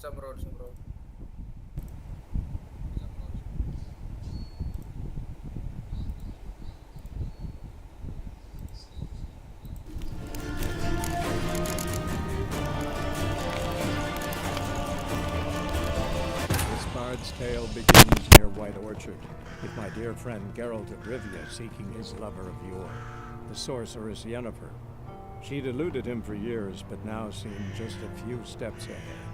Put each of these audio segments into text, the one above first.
Some roads, bro. This bard's tale begins near White Orchard, with my dear friend Geralt of Rivia seeking his lover of yore, the sorceress Yennefer. She'd eluded him for years, but now seemed just a few steps ahead.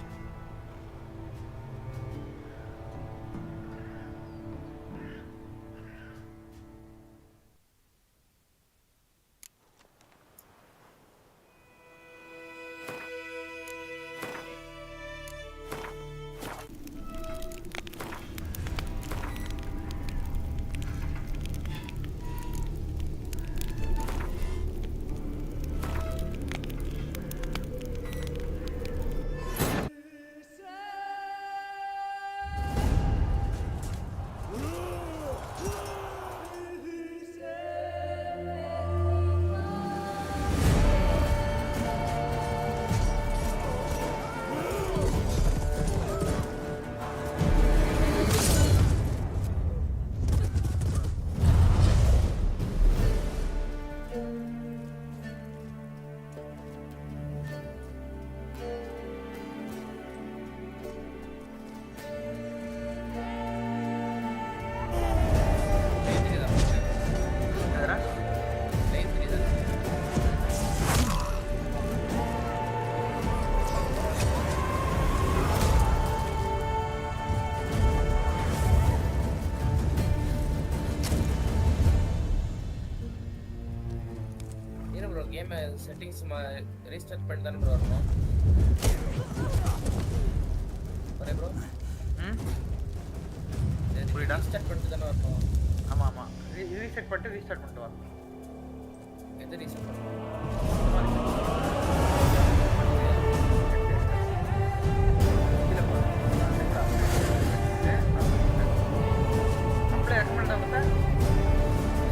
Game settings restart பண்ணி bro வரணும். ஒரே bro. புரியுதா? Restart பண்ணிட்டு தான வரணும். ஆமா ஆமா. Reset பண்ணிட்டு ரீஸ்டார்ட் பண்ணிட்டு வா. எது ரீசெட் பண்ணணும்? அப்ளை ரெக்கமெண்ட் ஆகுதா?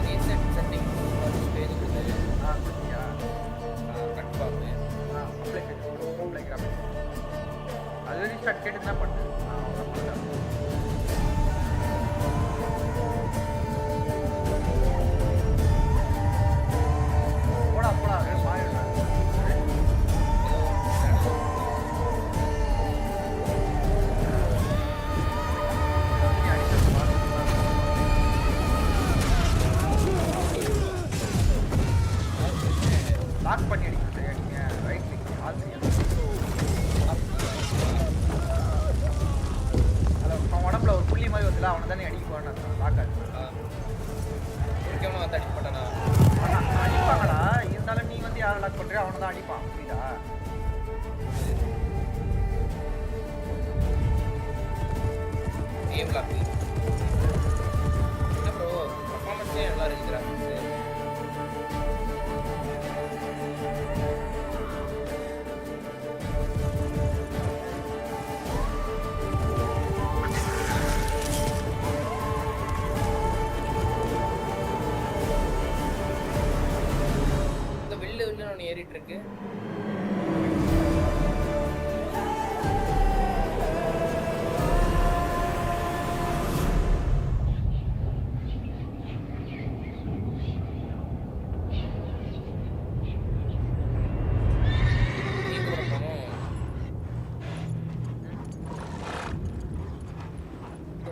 ரீசெட் செட்டிங் பேஜ் இருக்கு. குடியா. கன்ஃபார்ம். Apply graphic. அது ரீஸ்டார்ட் கேட்டு என்ன பண்ணு? லாக் பண்ணி அடிக்கிறீங்க நீங்க ரைட் கிளிக் ஆல்சியா அத உடம்புல ஒரு புள்ளி மாதிரி வருதுல அவனை தானே அடிக்குவான்னு லாக் ஆச்சு இருக்கவன வந்து அடிக்க மாட்டானா அடிப்பாங்கடா இருந்தாலும் நீ வந்து யாரை லாக் பண்றியோ அவனை தான் அடிப்பான் புரியுதா கேம் லாக் என்ன ப்ரோ பர்ஃபார்மன்ஸ்ல நல்லா இருக்கு கிராஃபிக்ஸ் ஏறிட்டு இருக்கு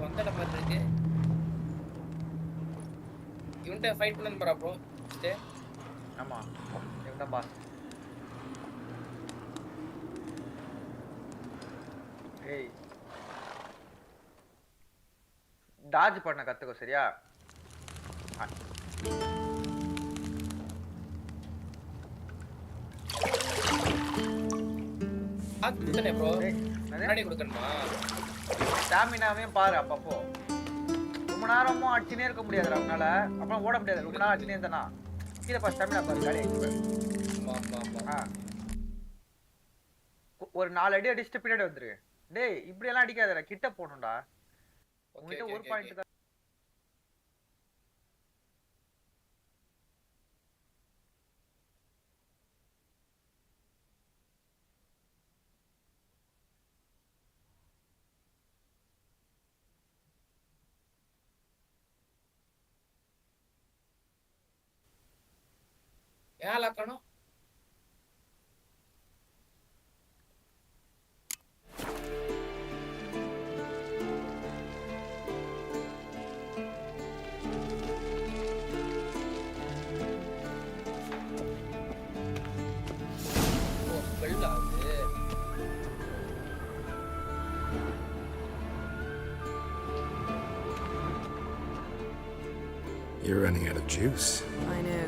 வந்த மாதிரி இருக்கு இவன்ட்ட ஃபைட் பண்ணனும் பாரா ப்ரோ ஸ்டே ஆமா இவன்டா பாஸ் ஏய் டாஜ் பண்ண கத்துக்கோ சரியா அதுதானே ப்ரோ முன்னாடி கொடுக்கணுமா ஸ்டாமினாவே பாரு அப்பப்போ ரொம்ப நேரமும் அடிச்சுனே இருக்க முடியாதுடா உன்னால அப்புறம் ஓட முடியாது ரொம்ப நேரம் அடிச்சுனே இருந்தானா கீழே பா ஸ்டாமினா பாரு காலி ஆயிடுச்சு ஒரு 4 அடி அடிச்சுட்டு பின்னாடி வந்துரு டேய் இப்படி எல்லாம் அடிக்காதடா கிட்ட போணும்டா உன்கிட்ட ஒரு பாயிண்ட் தான் ஏன் லாக்கணும் You're running out of juice. I know.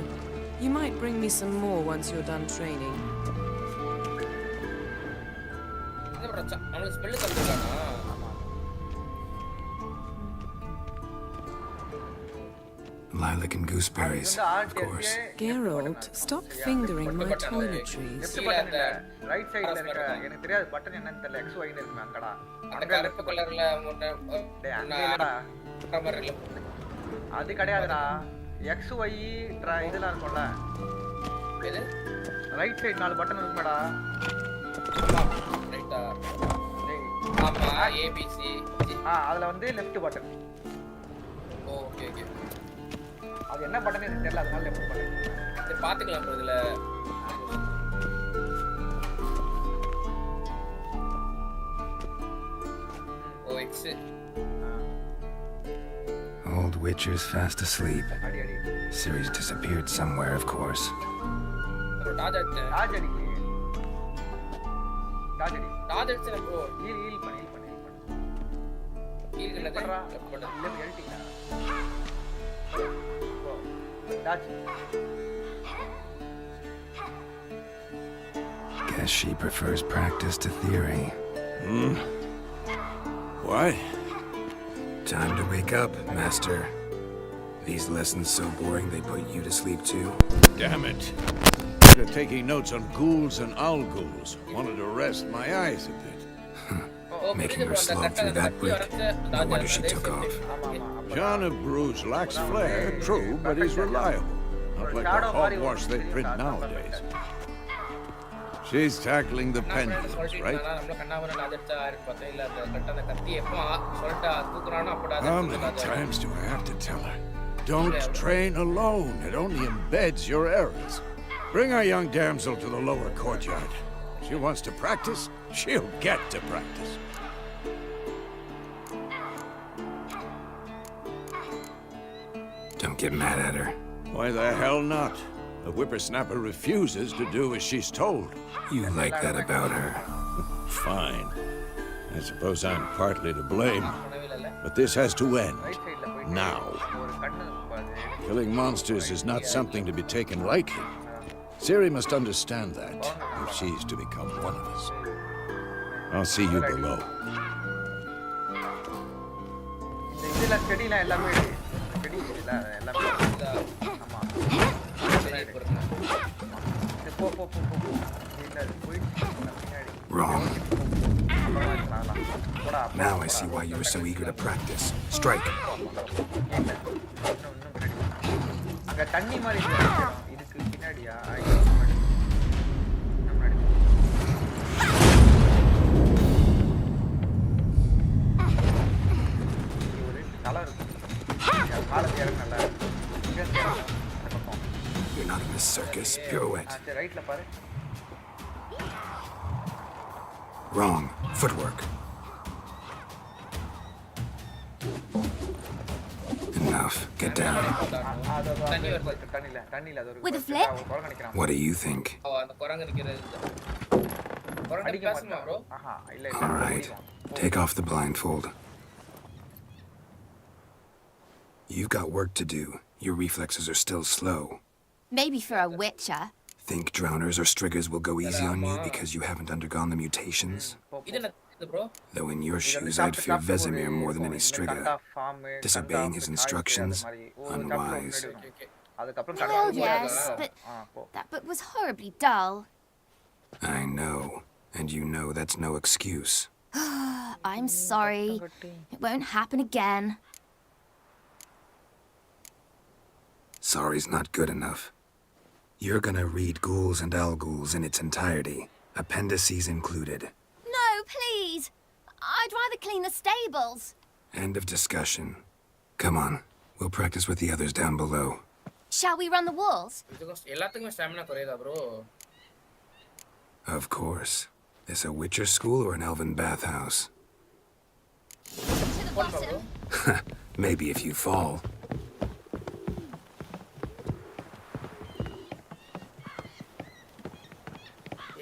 You might bring me some more once you're done training. அவனுக்கு spell தந்துட்டானா Lilac and gooseberries, of course. Geralt, stop fingering my toiletries. Left button இல்ல right சைடுல இருக்க எனக்கு தெரியாது button என்னன்னு தெரியல X Y ன்னு இருக்குமே அங்கடா அந்த கருப்பு கலர்ல டேய் அங்க இல்லடா கமர்ல அது கிடையாதுடா எக்ஸ் ஒய் இதெல்லாம் இருக்கும்ல எது ரைட் சைடு நாலு பட்டன் இருக்குமேடா ரைட்டா டேய் ஆமா ஏபிசி அதுல வந்து லெஃப்ட் பட்டன் ஓகே ஓகே அது என்ன பட்டன் எனக்கு தெரியல அதனால லெஃப்ட் பட்டன் சரி பாத்துக்கலாம் bro இதுல ஓ X Old Witcher's fast asleep. அடி அடி Series disappeared somewhere, of course. டாஜ் அடிச்சேன் டாஜ் அடி டாஜ் அடி டாஜ் அடிச்சேன் ப்ரோ ஹீல் பண்ணு ஹீல் இல்ல பண்றா லெஃப்ட் பட்டன் இல்ல எல்டிடா டாஜ் Guess she prefers practice to theory. What? Time to wake up, Master. These lessons so boring they put you to sleep too. Damn it. After taking notes on ghouls and owl ghouls, wanted to rest my eyes a bit. Making her slog through that brick. No wonder she took off. John of Bruges lacks flair, true, but he's reliable. Not like the hogwash they print nowadays. She's tackling the pendulums, right? நம்மள கண்ணாவர டாஜ் அடிச்சா இருக்கு பார்த்தா இல்ல அந்த கட்ட அந்த கத்தி எப்போ சொல்லிட்டு தூக்குறானோ அப்ப டாஜ் How many times do I have to tell her? Don't train alone. It only embeds your errors. Bring our young damsel to the lower courtyard. She wants to practice, she'll get to practice. Don't get mad at her. Why the hell not? The whippersnapper refuses to do as she's told. You like that about her. Fine. I suppose I'm partly to blame, பண்ணவே இல்ல but this has to end. Right சைடுல போய் Now. ஒரு கண்ணு பாரு Killing monsters is not something to be taken lightly. Ciri must understand that, if she's to become one of us. I'll see you below. இந்த இதுல செடிலாம் எல்லாமே செடி இல்ல எல்லாமே ஆமா போ போ போ போ இல்ல அது போயிடுச்சு பின்னாடி Wrong. போடா Now I see why you were so eager to practice. Strike. அங்க தண்ணி மாதிரி இருக்கு இதுக்கு பின்னாடியா ஐயோ முன்னாடி ஒரு கலர் இருக்கு கால ஏற நல்லா இருக்கு You're not in this circus. Pirouette. சரி ரைட்ல பாரு Wrong. Footwork. Enough. Get down. தண்ணில அது ஒரு With a flip? குரங்கு நிக்கிறான் What do you think? அந்த குரங்கு நிக்கிறது குரங்கு அடிக்க பேசுமா ப்ரோ மாட்டான் ஆஹா இல்ல All right. Take off the blindfold. You've got work to do. Your reflexes are still slow. Maybe for a witcher. Think drowners or striggers will go easy on you because you haven't undergone the mutations? இது என்ன bro Though in your shoes, I'd fear Vesemir more than any strigger. Disobeying his instructions? Unwise. அதுக்கப்புறம் Well, yes, but that book was horribly dull. I know. And you know that's no excuse. I'm sorry. It won't happen again. Sorry's not good enough. You're gonna read Ghouls and Al-Ghouls in its entirety, appendices included. No, please. I'd rather clean the stables. End of discussion. Come on, we'll practice with the others down below. Shall we run the walls? இதுக்கு எல்லாத்துக்குமே stamina குறையுதா bro? Of course. Is a Witcher school or an elven bathhouse? To the bottom. Maybe if you fall.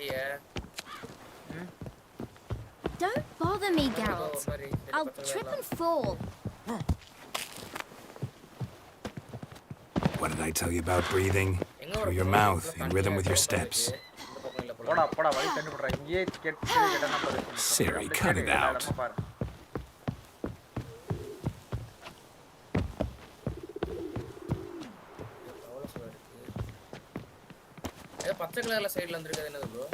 Yeah. Don't bother me, Geralt. I'll trip and fall. What did I tell you about breathing? Through your mouth, in rhythm with your steps. போடா போடா வழி கண்டுபிடுறா இங்கேயே கேட்டா பாரு Siri, cut it out. பச்சை கலர்ல சைடுல வந்திருக்கிறது என்னது ப்ரோ?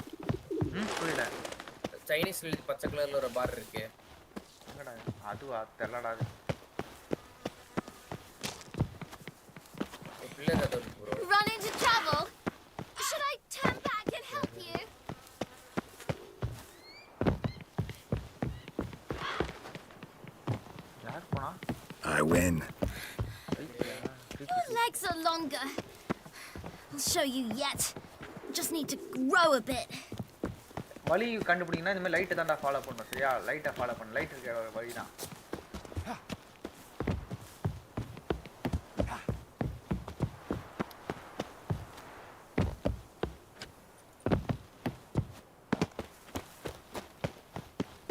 புரியல. சைனீஸ்ல பச்சை கலர்ல ஒரு பார் இருக்கு. என்னடா அதுவா தெரியலடா அது. பில்லர் அது bro. Run into trouble. Should I turn back and help you? யார் போனா? I win. Your legs are longer. I'll show you yet. Just need to grow a bit. வழி கண்டுபிடிங்கன்னா இந்த மாதிரி லைட் தான்டா ஃபாலோ பண்ணணும் சரியா? லைட்டை ஃபாலோ பண்ணு. லைட் இருக்கிற வழி தான்.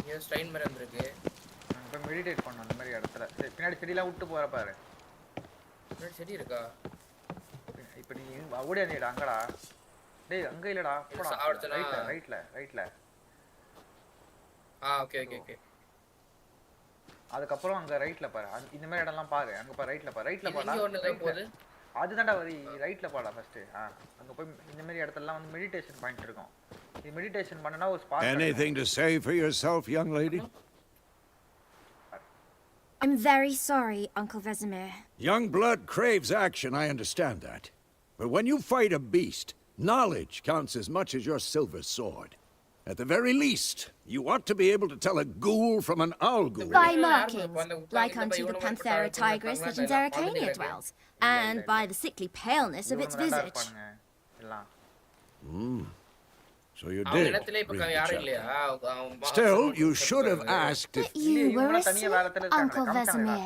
இது ஸ்ட்ரைன் மாதிரி வந்திருக்கு. இப்போ மெடிடேட் பண்ணணும் அந்த மாதிரி இடத்துல. சரி பின்னாடி செடியெல்லாம் விட்டு போற பாரு. பின்னாடி செடி இருக்கா? இப்போ நீ ஓடியாதேடா அங்கடா. டேய் அங்க இல்லடா. போடா. ரைட்ல. Okay okay okay. அதுக்கப்புறம் அங்க ரைட்ல பாரு. இந்த மாதிரி இடம்லாம் பாரு. அங்க பாரு ரைட்ல பாரு. இங்க ஒண்ணு தான் போகுது. அதுதான்டா வரி ரைட்ல பாடா ஃபர்ஸ்ட். அங்க போய் இந்த மாதிரி இடத்தெல்லாம் வந்து மெடிடேஷன் பாயிண்ட் இருக்கும். நீ மெடிடேஷன் பண்ணனா ஒரு spot. Anything to say for yourself, young lady? I'm very sorry, Uncle Vesemir. Young blood craves action, I understand that. But when you fight a beast, knowledge counts as much as your silver sword. At the very least, you ought to be able to tell a ghoul from an owl ghoul. By markings, like unto the Panthera tigris that in Zeracania dwells, and by the sickly paleness of its visage. So you did. Still, you should have asked if... But you were asleep, Uncle Vesemir.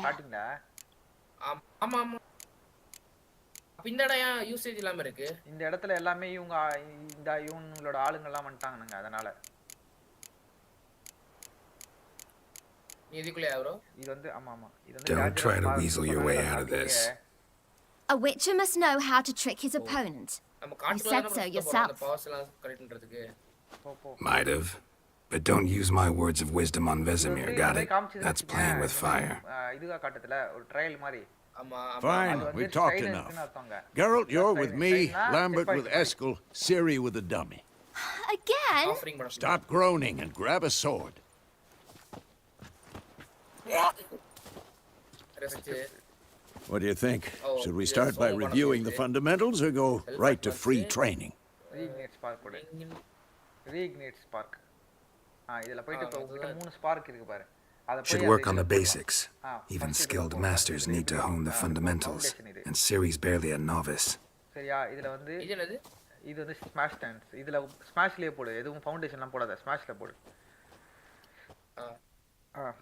பின்னடா usage இல்லாம இருக்கு. இந்த இடத்துல எல்லாமே இவங்களோட ஆளுங்க எல்லாம் வந்துட்டாங்கங்க அதனால. இதுக்குள்ளயா bro? இது வந்து ஆமா. இது வந்து Don't try to weasel your way out of this. A witcher must know how to trick his opponent. You said so yourself. Might have. But don't use my words of wisdom on Vesemir, got it? That's playing with fire. இது가 காட்டத்துல ஒரு trial மாதிரி. Fine, we talked enough. Geralt, you're with me, Lambert with Eskel, Ciri with the dummy. Again? Stop groaning and grab a sword. What do you think? Should we start by reviewing the fundamentals or go right to free training? Reignite spark. இதல போய்ட்டு உங்கிட்ட 3 spark இருக்கு பாரு. Should work on the basics. Even skilled masters need to hone the fundamentals, and Ciri's barely a novice. சரியா இதுல வந்து இது வந்து ஸ்மாஷ் டான்ஸ். இதுல ஸ்மாஷ்லயே போடு. எதுவும் ஃபவுண்டேஷன்லாம் போடாத. ஸ்மாஷ்ல போடு.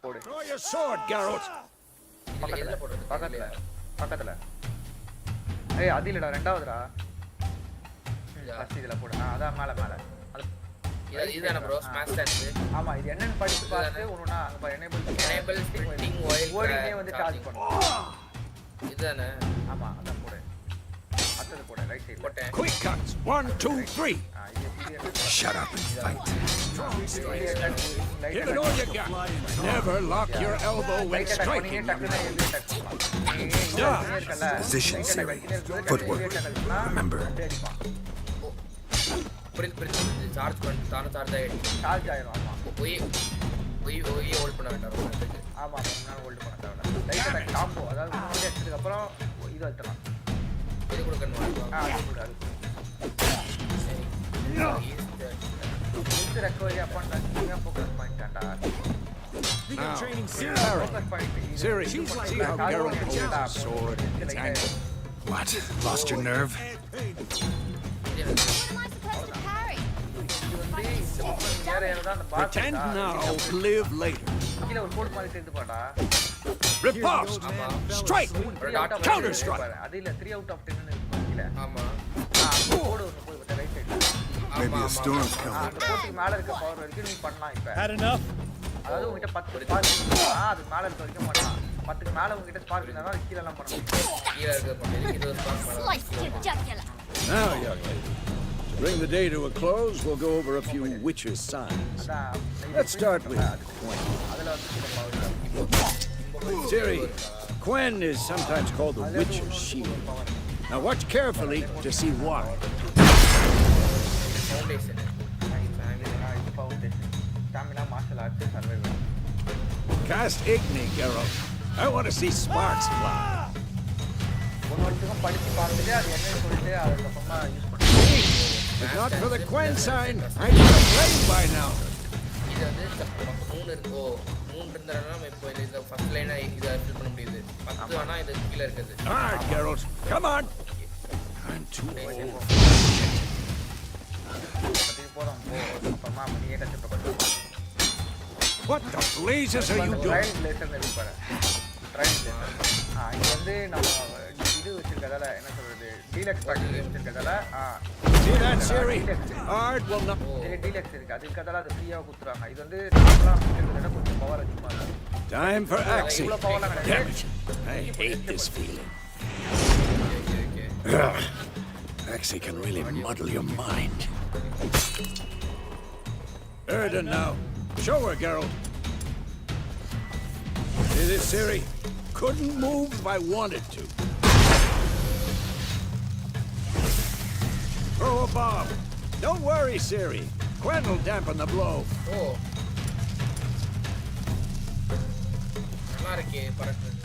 போடு. Draw your sword, Geralt. பக்கத்துல. ஏய் அது இல்லடா ரெண்டாவதுடா. ஃபர்ஸ்ட் இதுல போடு. அதான் மேல. இதுதான bro ஸ்மாஷ் டான்ஸ். ஆமா இது என்னன்னு படிச்சு பார்த்து ஒண்ணுனா அங்க பாரு எனேபிள் printing while ஓடினே வந்து சார்ஜ் பண்ணும். இதுதானே? ஆமா அதான் போடு. அடுத்து போடு ரைட் சைடு போடு. Quick cuts. 1, 2, 3. Shut up and fight. Give it all you got. Never lock your elbow when striking. Position, Ciri. Footwork. Remember. புரியுது சார்ஜ் பண்ணு தான சார்ஜ் ஆயிடும். ஆமா போய் ஹோல்ட் பண்ண வேண்டாம். ஆமா நான் ஹோல்ட் பண்ண தேவையில்ல. லைட் அட்டாக் காம்போ அதாவது முன்னாடி அடிச்சதுக்கு அப்புறம் இது அழுத்தலாம். இது கொடுக்கணுமா? அது கொடு. இது ரெக்கவரி அப்பன் தான் focus point Andal. Ciri, see how Geralt holds his sword in its angle. What? Lost your nerve? What am I supposed to carry? Pretend now, live later. கீழ ஒரு கோடு மாதிரி சேர்த்து பாடா. Riposte! Strike! Counter strike! அது இல்ல 3 out of 10 ன்னு இருக்கு கீழ. ஆமா கோடு ஒன்னு போய் விட்ட ரைட் சைடுல. Maybe a storm's coming. அந்த கோட்டுக்கு மேல இருக்க பவர் வரைக்கும் நீ பண்ணலாம் இப்ப. Had enough? அதாவது உன்கிட்ட 10 ஸ்பார்க் அது மேல இருக்க வரைக்கும் பண்ணலாம். 10க்கு மேல உன்கிட்ட ஸ்பார்க் இருந்தா தான் கீழ எல்லாம் பண்ண முடியும். கீழ இருக்க பண்ணி இது ஒரு ஸ்பார்க் பண்ணலாம் Slice your jugular. Now, young lady, to bring the day to a close, we'll go over a few witches' signs. Let's start with Quen. அதுல வந்து சில power Siri, Quen is sometimes called the witch's shield. Now watch carefully to see why. Foundation இது foundation stamina martial arts survival Cast Igni, Geralt. I want to see sparks fly. ஒரு வருஷம் படிச்சு பார்த்துட்டு அது என்னன்னு சொல்லிட்டு அதுக்கப்புறமா யூஸ் பண்ணுவோம். If not for the Quen sign, I'd be afraid by now. இது வந்து 3 இருக்கோ 3 இருந்தா நம்ம இப்போ இந்த ஃபர்ஸ்ட் லைனா இத ஃபில் பண்ண முடியுது 10 ஆனா இது கீழ இருக்குது All right, Geralt, come on. I'm too old. பத்தி போறோம் அப்புறமா நீ ஏட்ட செட் பண்ணு. What the blazes are you doing? Trial laser இருக்கு பாரு. Trial laser. இது வந்து நம்ம இது வச்சிருக்கதால என்ன சொல்றது டீலக்ஸ் பேக்கேஜ் வச்சிருக்கதால See that, Siri? Art will not. Deluxe இருக்கு அதுக்கதால அது ஃப்ரீயா கொடுத்துறாங்க. இது வந்து நார்மலா வச்சிருக்கதால கொஞ்சம் பவர் அதிகமா இருக்கு. Time for Axie. இவ்வளவு பவர்லாம் Damn கிடையாது. it. I hate this feeling. Axie can really muddle your mind. Erden now. Show her, Geralt. See this, Siri? Couldn't move if I wanted to. Throw a bomb. Don't worry, Siri. Quen will dampen the blow. ஓ நல்லா இருக்கே பறக்குது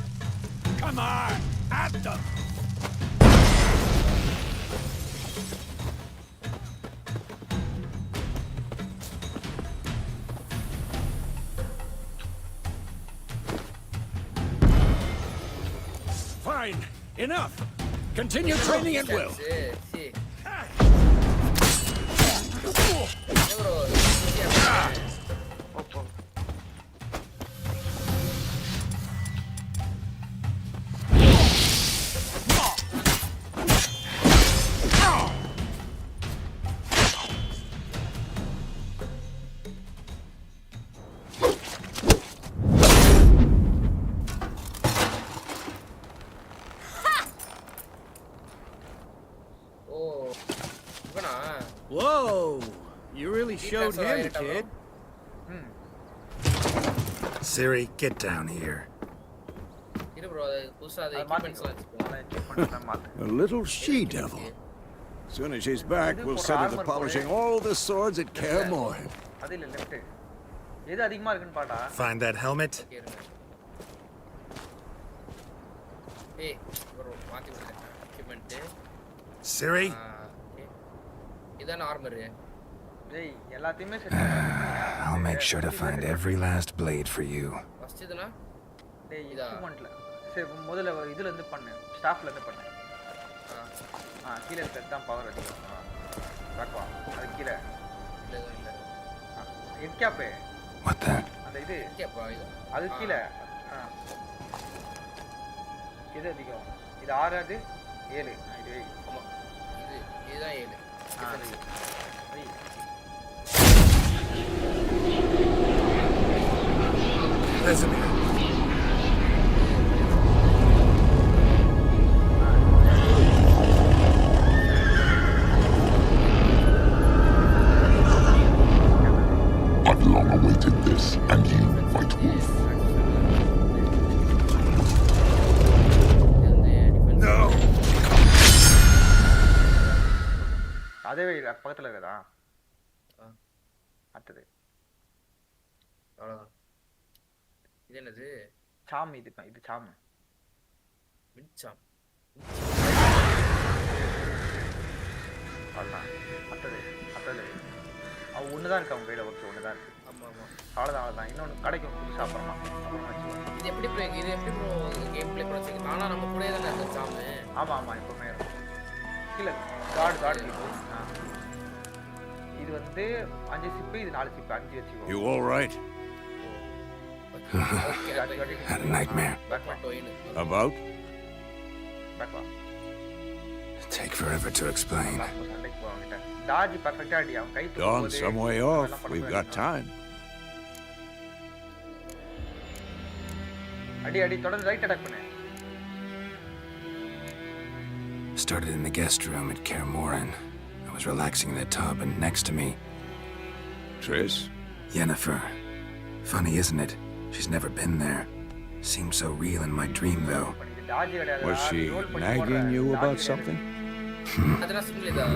Come on, at them. Fine, enough. Continue training at will. சரி Whoa, you really showed him, kid. Siri, get down here. இரு bro அது புதுசா அது எக்யூப்மென்ட்ஸ்லாம் வச்சுக்கோ A little she-devil. As soon as she's back, we'll set her to polishing all the swords at Kaer Morhen. அது இல்ல left. எது அதிகமா இருக்குன்னு பாடா. Find that helmet? ஏய் bro மாத்தி விடுங்க எக்யூப்மென்ட் Siri? இதான ஆர்மர் டேய் எல்லாத்தையுமே set I'll make sure to find every last blade for you. First இதுனா டேய் இன்ஸ்ட்ருமென்ட்ல சரி முதல்ல இதுல இருந்து பண்ணு ஸ்டாஃப்ல இருந்து பண்ணு கீழ இருக்கிறது தான் பவர் அதிகம் பாக்கவா அது கீழ இல்ல இல்ல ஹெட் கேப் What the? அந்த இது கேப்பா இது அது கீழ இது அதிகம் இது 6 அது 7 இது ஆமா இது இதுதான் 7 Resume. I've long awaited this, and you, White Wolf. No! அதே பக்கத்துல இருக்கதா அடுத்தது அவ்வளவுதான் இது என்னது சாம் இது இது சாம் மின்சாம் அவ்வளோதான் அடுத்தது அடுத்தது அவன் ஒன்று தான் இருக்கு அவங்க கையில். ஓகே ஒன்று தான் இருக்கு. ஆமா ஆமா. அவ்வளோதான். இன்னொன்று கடைக்கு புதுசாக அப்புறமா வச்சுக்கோ. இது எப்படி ப்ரோ கேம் ப்ளே பண்ண வச்சுருக்கு? ஆனா நம்ம கூடயே தானே இருக்கு சாமு. ஆமாம் எப்பவுமே இருக்கும். கீழே கார்டு இது வந்து 5 சிப்பு, இது 4 சிப்பு, 5 வச்சுக்கோ. You all right? Had a nightmare. About? Back வா. Take forever to explain. சண்டைக்கு போவாங்கிட்ட. டாஜ் பர்ஃபெக்ட்டா அடி. அவன் கை Gone some way off. We've got time. அடி தொடர்ந்து ரைட் அட்டாக் பண்ணு. Started in the guest room at Kaer Morhen. I was relaxing in the tub, and next to me, Triss? Yennefer. Funny, isn't it? She's never been there. Seemed so real in my dream, though. Was she nagging you about something? அதெல்லாம் simple இதா.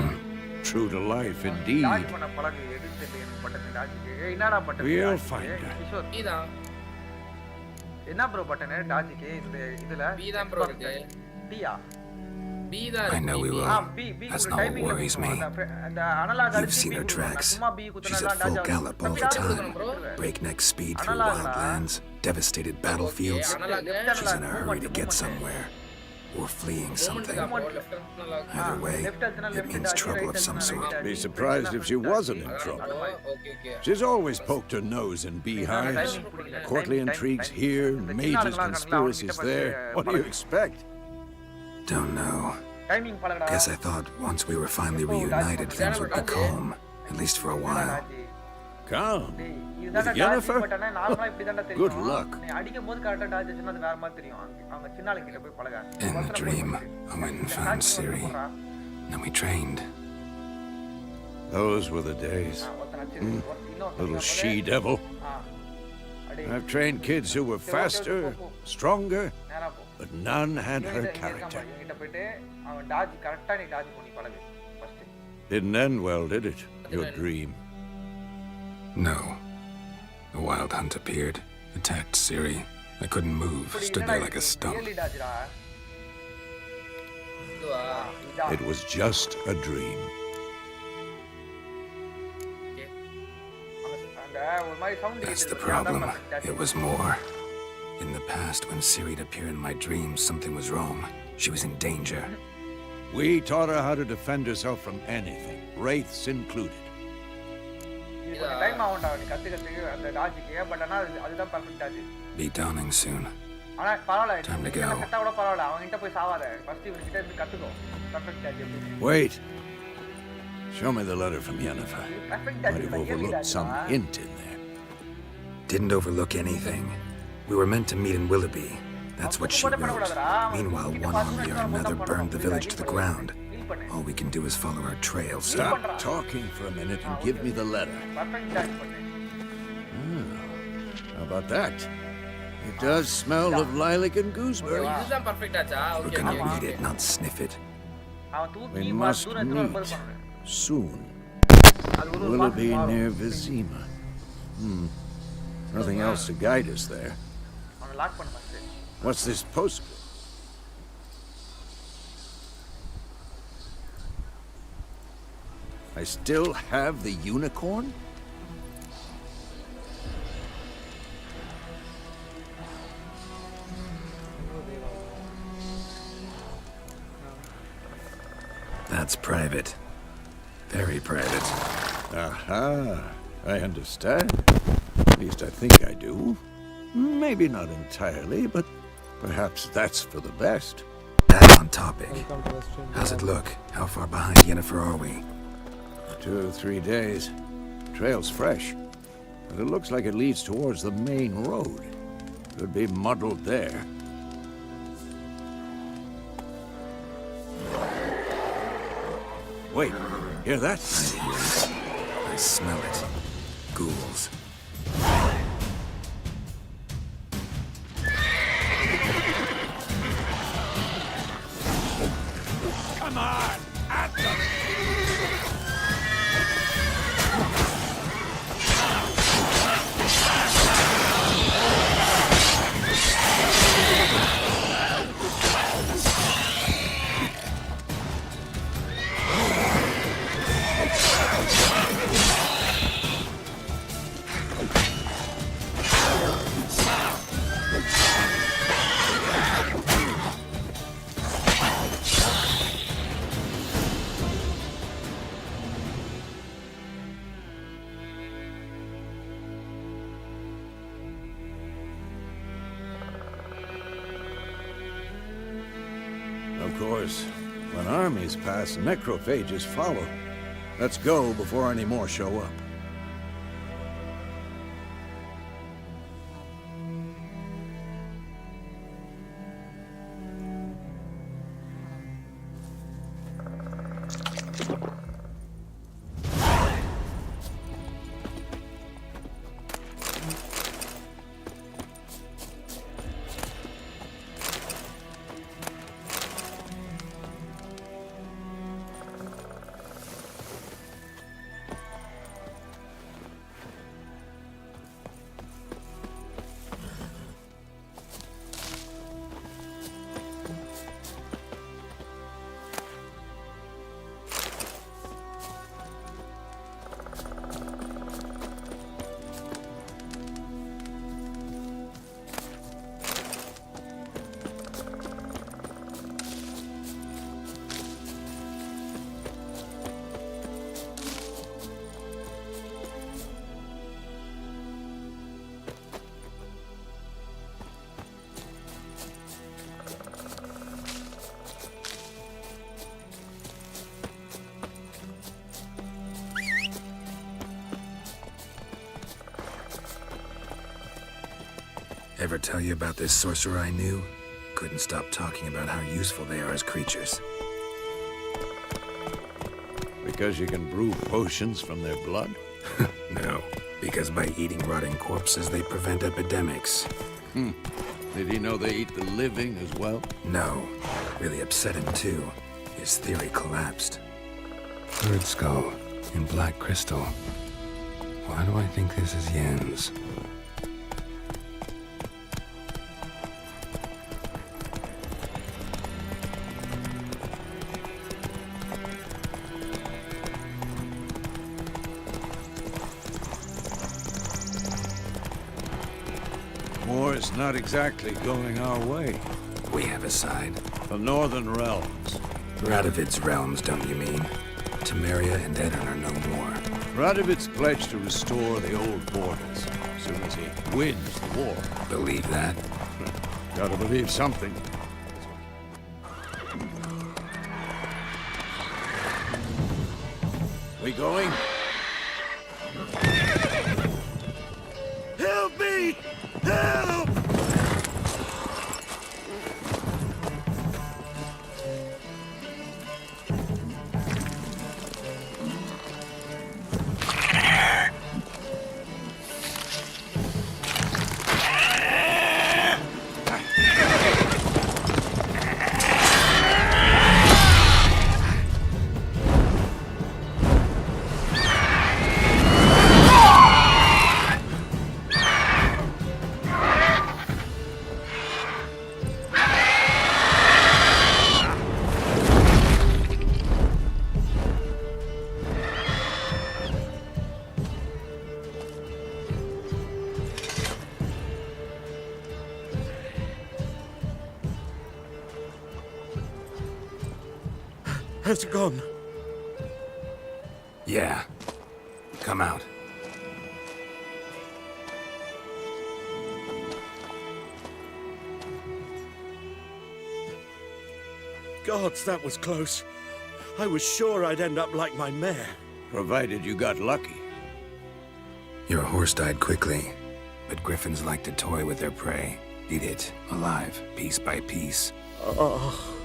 True to life, indeed. டாஜ் பண்ண பழகு எதுக்கு எனக்கு பட்டது டாஜ்க்கு. என்னடா பட்டது? We'll find her. Kishore இதா. என்ன ப்ரோ பட்டனே டாஜ்க்கு இதுல பி தான் ப்ரோ இருக்கு. டியா. பி தான் I know we இருக்கு. will. That's not what worries me. அந்த analogue You've seen her tracks. She's at full gallop all the time. Breakneck speed through wildlands, devastated battlefields. She's in a hurry to get somewhere. Or fleeing something. Either way, it means trouble of some sort. Be surprised if she wasn't in trouble. She's always poked her nose in beehives. Courtly intrigues here, mages' conspiracies there. What do you expect? Don't know. Timing பழகடா. Guess I thought once we were finally reunited, things would be calm. At least for a while. Come. இதுதான்டா With Yennefer? டாஜ் பட்டனே நார்மலா இப்படி தான்டா தெரியும். Good luck. நீ அடிக்கும்போது கரெக்ட்டா டாஜ் சொன்னா அது வேற மாதிரி தெரியும். அவங்க சின்ன ஆளு கிட்ட போய் பழக. In the dream, I went and found Ciri. And we trained. Those were the days. Little she-devil. I've trained kids who were faster, stronger, but none had her character. இவங்கிட்ட போயிட்டு அவன் டாஜ் கரெக்ட்டா நீ டாஜ் பண்ணி பழகு first. Didn't end well, did it? Your dream. No. A wild hunt appeared, attacked Ciri. I couldn't move, stood there like a stump. Really டாஜ்டா. இதுவா. It was just a dream. அந்த ஒரு மாதிரி sound That's the problem. It was more. In the past, when Ciri'd appear in my dreams, something was wrong. She was in danger. We taught her how to defend herself from anything, wraiths included. Time ஆகும்டா நீ கத்துக்கிறதுக்கு அந்த டாஜ்க்கு. But ஆனா அதுதான் perfect dodge. Be dawning soon. ஆனா பரவாயில்ல. Time to go. கட்டா கூட பரவாயில்ல. அவன்கிட்ட போய் சாவாத. ஃபர்ஸ்ட் இவன்கிட்ட இருந்து கத்துக்கோ. பர்ஃபெக்ட் டாஜ் எப்படி? Wait. Show me the letter from Yennefer. Perfect Might டாஜ் have overlooked some hint in there. Didn't overlook anything. We were meant to meet in Willoughby. That's what she wrote. Meanwhile, one army or another burned the village to the ground. All we can do is follow her trail, so... Stop talking for a minute and give me the letter. Perfect dodge பண்ணு. How about that? It does smell of lilac and gooseberry. இதுதான் perfect ஆச்சா? We're okay gonna okay. read it, not sniff it. அவன் தூக்கி We தூரம் must எடுத்து meet பண்ணு. soon. அது ஒரு Will it be மாசம் near Vizima? Nothing else to guide us there. அவனை லாக் பண்ணு first. What's this postcard? I still have the unicorn? That's private. Very private. Aha, I understand. At least I think I do. Maybe not entirely, but perhaps that's for the best. Back on topic. How's it look? How far behind Yennefer are we? 2 or 3 days. Trail's fresh, but it looks like it leads towards the main road. Could be muddled there. Wait, hear that? I hear it. I smell it. Ghouls. Come on! At them! Of course, when armies pass, necrophages follow. Let's go before any more show up. Ever tell you about this sorcerer I knew? Couldn't stop talking about how useful they are as creatures. Because you can brew potions from their blood? No, because by eating rotting corpses, they prevent epidemics. Did he know they eat the living as well? No, really upset him too. His theory collapsed. Bird skull in black crystal. Why do I think this is Yen's? War's not exactly going our way. We have a side. The Northern Realms. Radovid's realms, don't you mean? Temeria and Edirn are no more. Radovid's pledged to restore the old borders as soon as he wins the war. Believe that? Gotta believe something. We going? Help me! Help! Has it gone? Yeah. Come out. Gods, that was close. I was sure I'd end up like my mare. Provided you got lucky. Your horse died quickly, but griffins like to toy with their prey. Eat it, alive, piece by piece. Oh.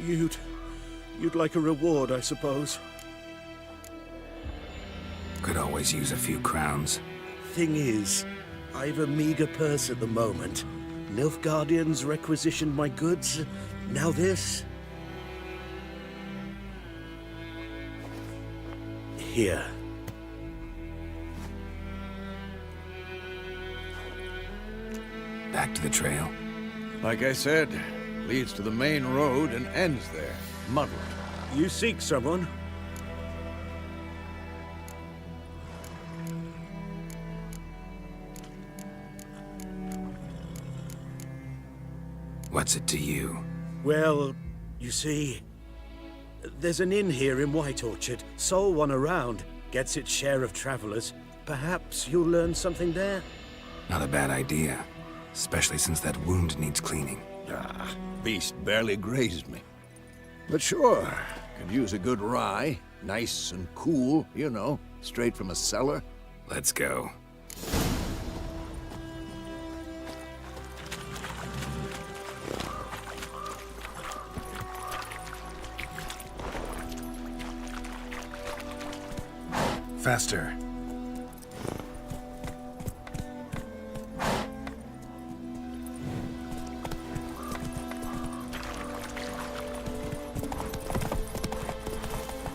You'd like a reward, I suppose. Could always use a few crowns. Thing is, I've a meager purse at the moment. Nilfgaardians requisitioned my goods. Now this. Here. Back to the trail. Like I said, leads to the main road and ends there. Muddled. You seek someone? What's it to you? Well, you see, there's an inn here in White Orchard. Sole one around. Gets its share of travelers. Perhaps you'll learn something there? Not a bad idea. Especially since that wound needs cleaning. Beast barely grazed me. But sure, could use a good rye. Nice and cool, you know, straight from a cellar. Let's go. Faster.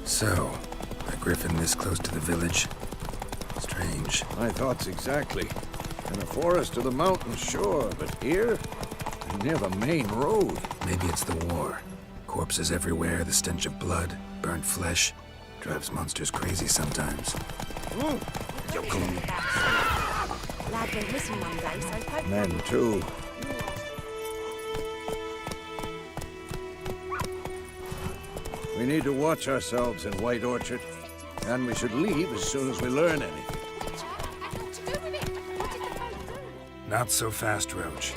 So, a griffin this close to the village? Strange. My thoughts exactly. In the forest or the mountains, sure, but here? Near the main road. Maybe it's the war. Corpses everywhere, the stench of blood, burnt flesh. Drives monsters crazy sometimes. Lad went missing one day, so poke Men, too. We need to watch ourselves in White Orchard, and we should leave as soon as we learn anything. Not so fast, Roach.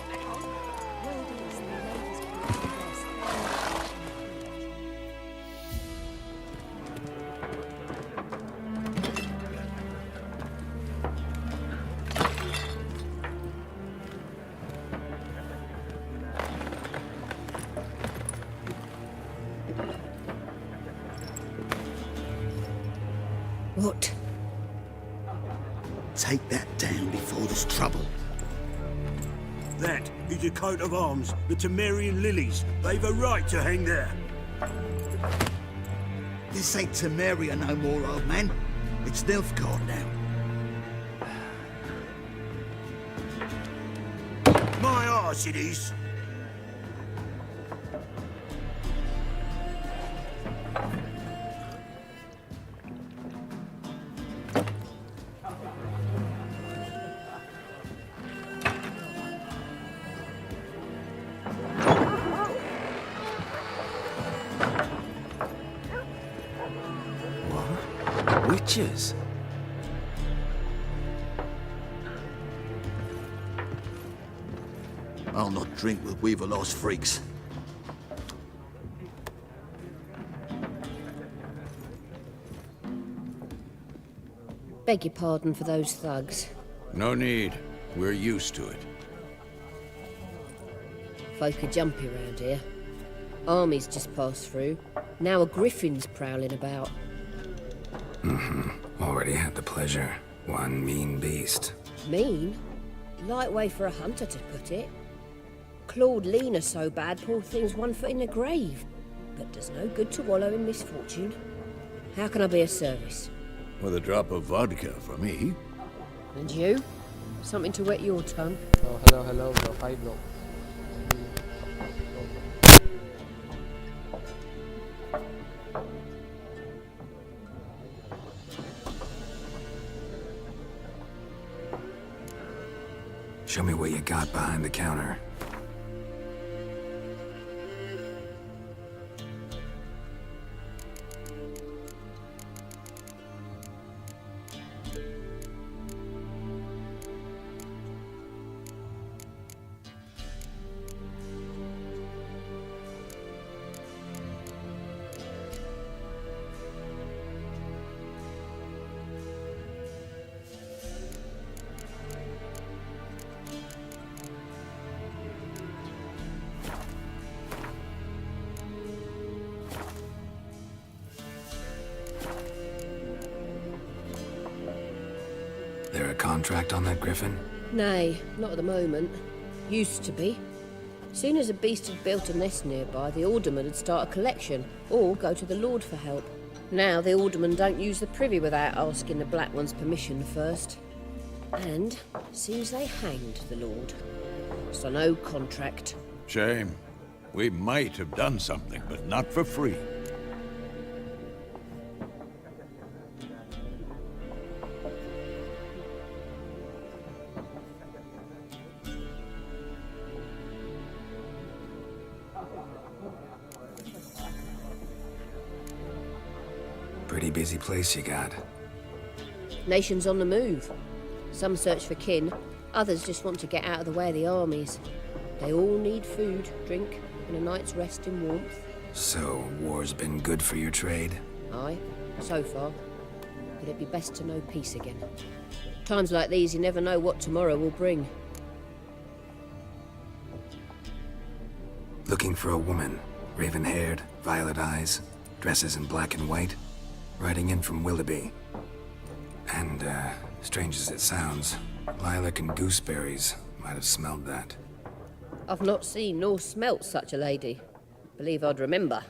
What? Take that down before there's trouble. That is a coat of arms, the Temerian lilies. They've a right to hang there. This ain't Temeria no more, old man. It's Nilfgaard now. My arse it is. Witches? I'll not drink with Weaver-lost freaks. Beg your pardon for those thugs. No need. We're used to it. Folk are jumpy around here. Armies just passed through. Now a griffin's prowling about. Already had the pleasure. One mean beast. Mean? Light way for a hunter to put it. Clawed Lena so bad, poor thing's 1 foot in the grave. But does no good to wallow in misfortune. How can I be of service? With a drop of vodka for me. And you? Something to wet your tongue? Oh, hello, bro. Hi, bro. Show me what you got behind the counter. There a contract on that griffin? Nay, not at the moment. Used to be. Soon as a beast had built a nest nearby, the alderman would start a collection, or go to the Lord for help. Now the alderman don't use the privy without asking the Black One's permission first. And seems they hanged the Lord. So no contract. Shame. We might have done something, but not for free. Pretty busy place you got. Nations on the move. Some search for kin, others just want to get out of the way of the armies. They all need food, drink, and a night's rest in warmth. So, war's been good for your trade? Aye, so far. But it'd be best to know peace again. Times like these, you never know what tomorrow will bring. Looking for a woman. Raven-haired, violet eyes, dresses in black and white. Riding in from Willoughby. And, strange as it sounds, lilac and gooseberries might have smelled that. I've not seen nor smelt such a lady. Believe I'd remember.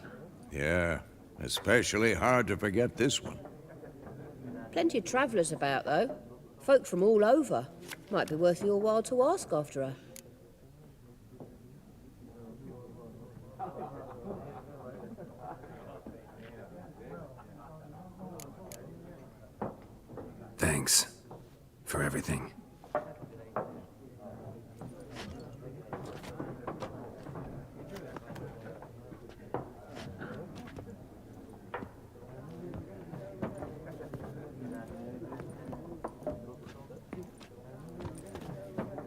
Yeah, especially hard to forget this one. Plenty of travellers about, though. Folk from all over. Might be worth your while to ask after her. Thanks for everything.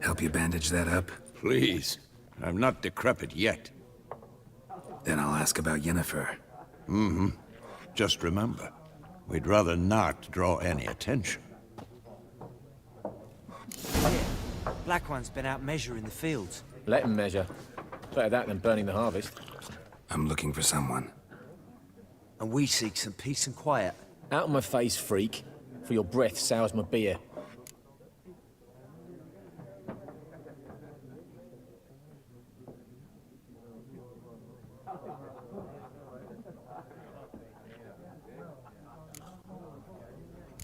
Help you bandage that up? Please. I'm not decrepit yet. Then I'll ask about Yennefer. Mm-hmm. Just remember, we'd rather not draw any attention. Black One's been out measuring the fields. Let him measure. Better that than burning the harvest. I'm looking for someone. And we seek some peace and quiet. Out of my face, freak. For your breath sours my beer.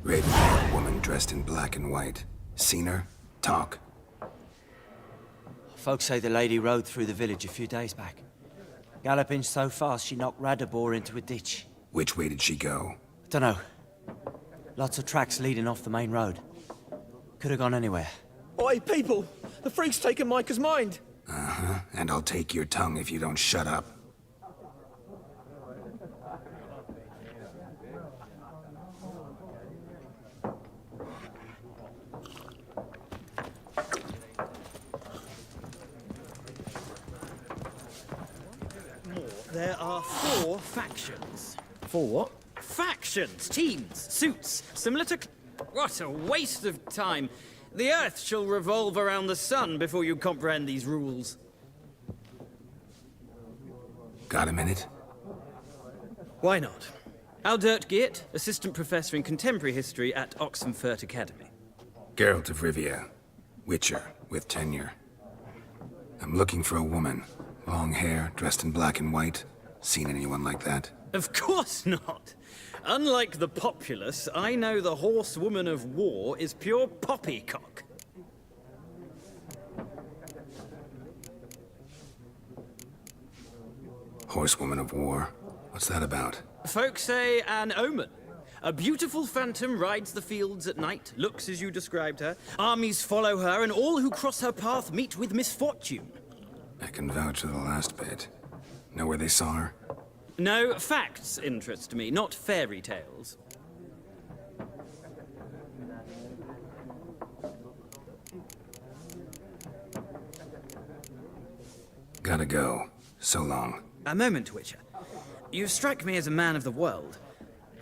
Raven-haired woman dressed in black and white. Seen her? Talk. Folks say the lady rode through the village a few days back. Galloping so fast she knocked Radabor into a ditch. Which way did she go? Dunno. Lots of tracks leading off the main road. Could have gone anywhere. Oi, people! The freak's taken Micah's mind! Uh-huh. And I'll take your tongue if you don't shut up. There are 4 factions. 4 what? Factions, teams, suits, similar to... What a waste of time. The Earth shall revolve around the sun before you comprehend these rules. Got a minute? Why not? Aldert Geert, Assistant Professor in Contemporary History at Oxenfurt Academy. Geralt of Rivia. Witcher, with tenure. I'm looking for a woman. Long hair, dressed in black and white. Seen anyone like that? Of course not. Unlike the populace, I know the horsewoman of war is pure poppycock. Horsewoman of war? What's that about? Folks say an omen. A beautiful phantom rides the fields at night, looks as you described her. Armies follow her, and all who cross her path meet with misfortune. I can vouch for the last bit. Know where they saw her? No, facts interest me, not fairy tales. Gotta go. So long. A moment, Witcher. You strike me as a man of the world.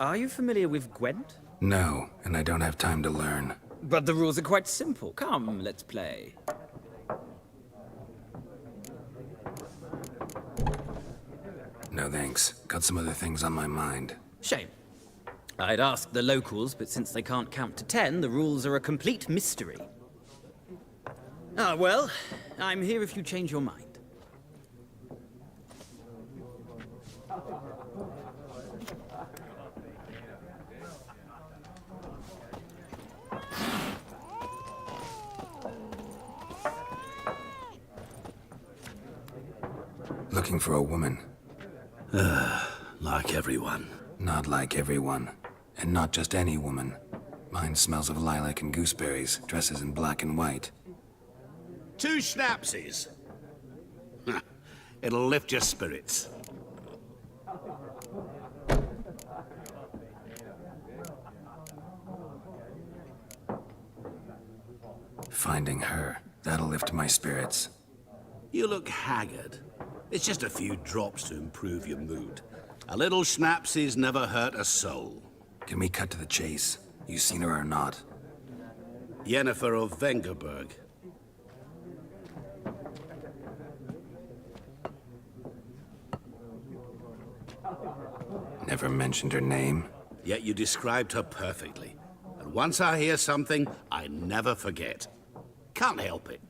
Are you familiar with Gwent? No, and I don't have time to learn. But the rules are quite simple. Come, let's play. No thanks. Got some other things on my mind. Shame. I'd ask the locals, but since they can't count to 10, the rules are a complete mystery. Ah, well, I'm here if you change your mind. Looking for a woman. Like everyone. Not like everyone. And not just any woman. Mine smells of lilac and gooseberries, dresses in black and white. 2 schnapsies. It'll lift your spirits. Finding her, that'll lift my spirits. You look haggard. It's just a few drops to improve your mood. A little schnapsy's never hurt a soul. Can we cut to the chase? You seen her or not? Yennefer of Vengerberg. Never mentioned her name. Yet you described her perfectly. And once I hear something, I never forget. Can't help it.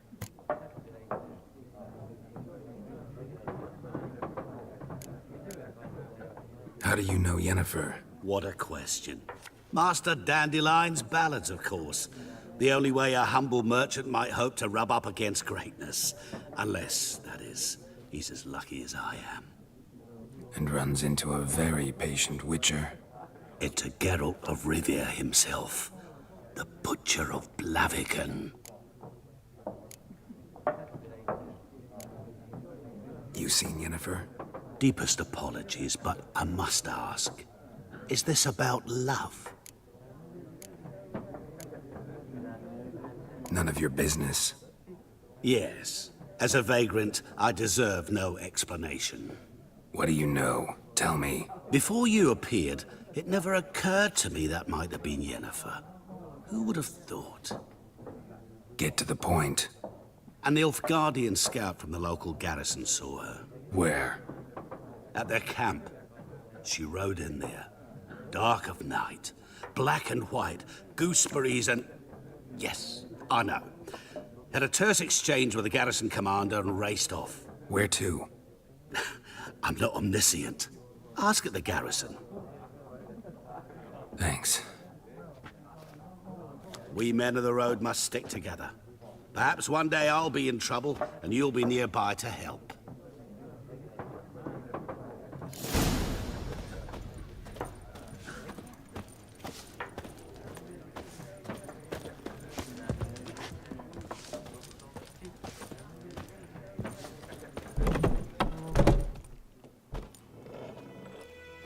How do you know Yennefer? What a question. Master Dandelion's ballads, of course. The only way a humble merchant might hope to rub up against greatness. Unless, that is, he's as lucky as I am. And runs into a very patient witcher. Into Geralt of Rivia himself. The Butcher of Blaviken. You seen Yennefer? Deepest apologies, but I must ask. Is this about love? None of your business. Yes. As a vagrant, I deserve no explanation. What do you know? Tell me. Before you appeared, it never occurred to me that might have been Yennefer. Who would have thought? Get to the point. An Nilfgaardian scout from the local garrison saw her. Where? At their camp. She rode in there. Dark of night. Black and white. Gooseberries and... Yes, I know. Had a terse exchange with the garrison commander and raced off. Where to? I'm not omniscient. Ask at the garrison. Thanks. We men of the road must stick together. Perhaps one day I'll be in trouble and you'll be nearby to help.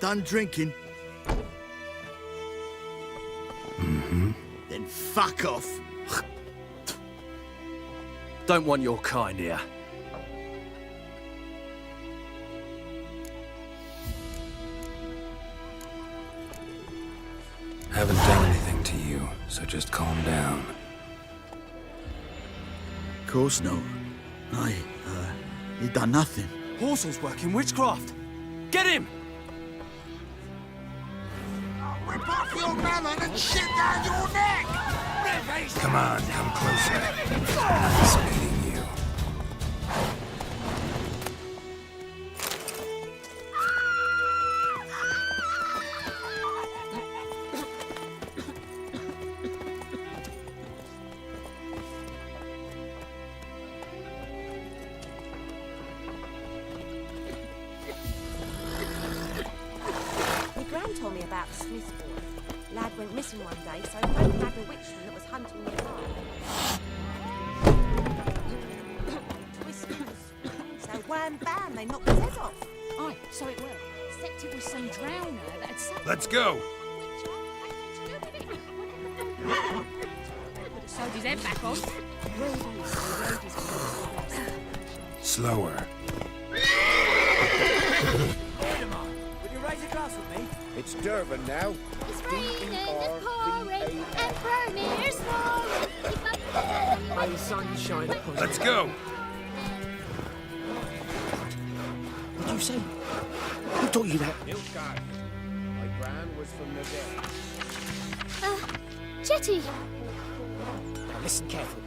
Done drinking? Mm-hmm. Then fuck off. Don't want your kind here. Haven't done anything to you, so just calm down. Course no. He done nothing. Horsel's working witchcraft. Get him! Rip off your melon and shit down your neck! Come on, come closer. Nice meeting you. My gran told me about the Smith's boy. Lad went missing one day, so Frank grabbed a witchman that was hunting nearby. Twisters. So wham bam, they knocked his head off. Aye, so it will. Except it was some drowner that had suffered. Let's go! Sewed his head back on. Slower. Would you raise a glass with me? It's Durban now. It's raining and pouring and Vermeer's falling. May the sun shine upon Let's go! What did you say? Who taught you that? Nilfgaard. My gran was from the dead. Jetty. Now listen carefully.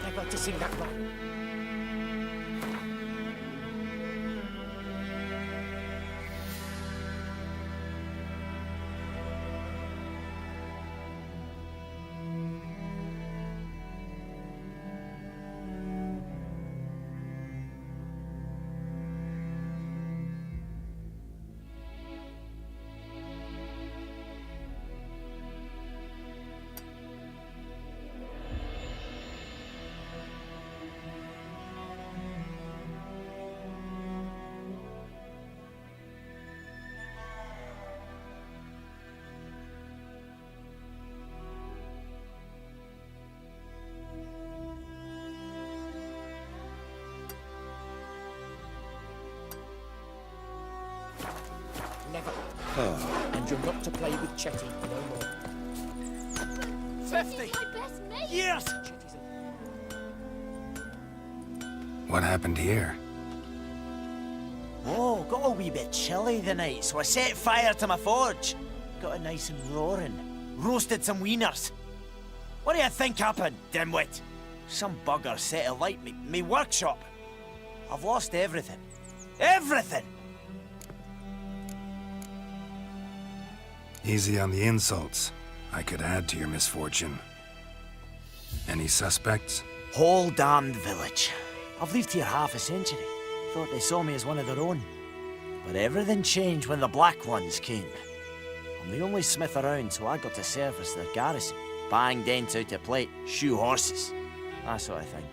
Never to sing that wrong. And you're not to play with Chetty no more. 50! Yes! What happened here? Oh, got a wee bit chilly the night, so I set fire to my forge. Got it nice and roaring. Roasted some wieners. What do you think happened, dimwit? Some bugger set alight me workshop. I've lost everything. Everything! Easy on the insults. I could add to your misfortune. Any suspects? Whole damned village. I've lived here half a century. Thought they saw me as one of their own. But everything changed when the Black Ones came. I'm the only smith around, so I got to service their garrison. Bang dents out of plate, shoe horses. That sort of thing.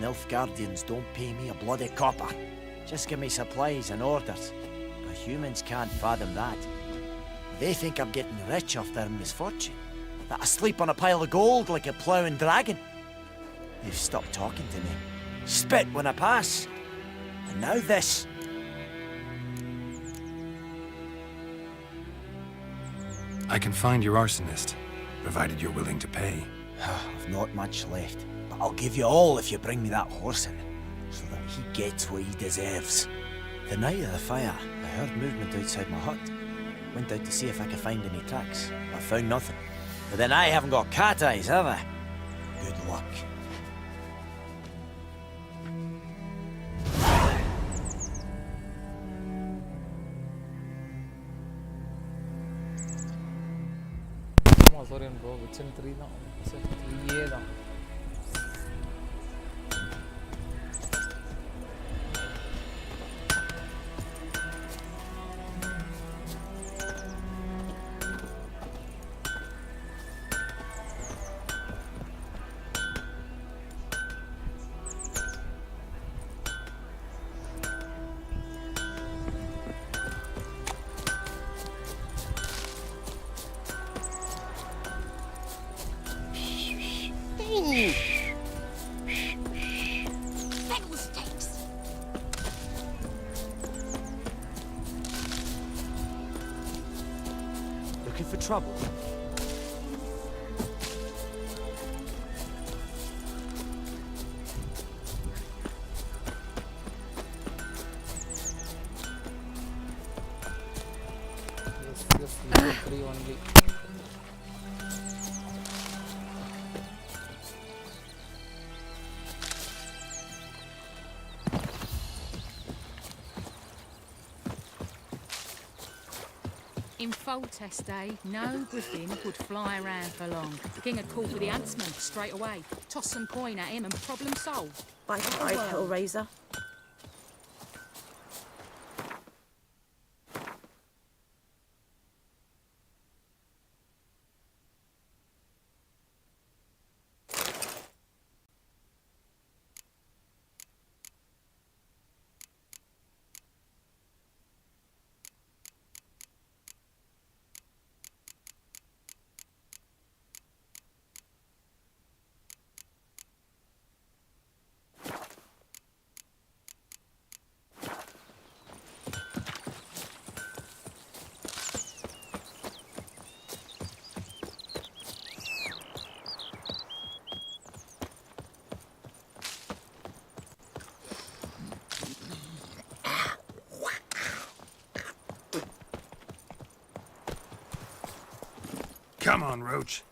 Nilfgaardians don't pay me a bloody copper. Just give me supplies and orders. But humans can't fathom that. They think I'm getting rich off their misfortune. That I sleep on a pile of gold like a ploughing dragon. They've stopped talking to me. Spit when I pass. And now this. I can find your arsonist, provided you're willing to pay. I've not much left, but I'll give you all if you bring me that horse in, so that he gets what he deserves. The night of the fire, I heard movement outside my hut. Went out to see if I could find any tracks, but found nothing. But then I haven't got cat eyes, have I? Good luck. Sorry bro, it's in 3 now. It's in 3A now. Looking for trouble? Yes, level 3 only. In Foltest day, no griffin would fly around for long. The king would call for the huntsman straight away, toss some coin at him and problem solved. By the way, Hellraiser. Come on, Roach.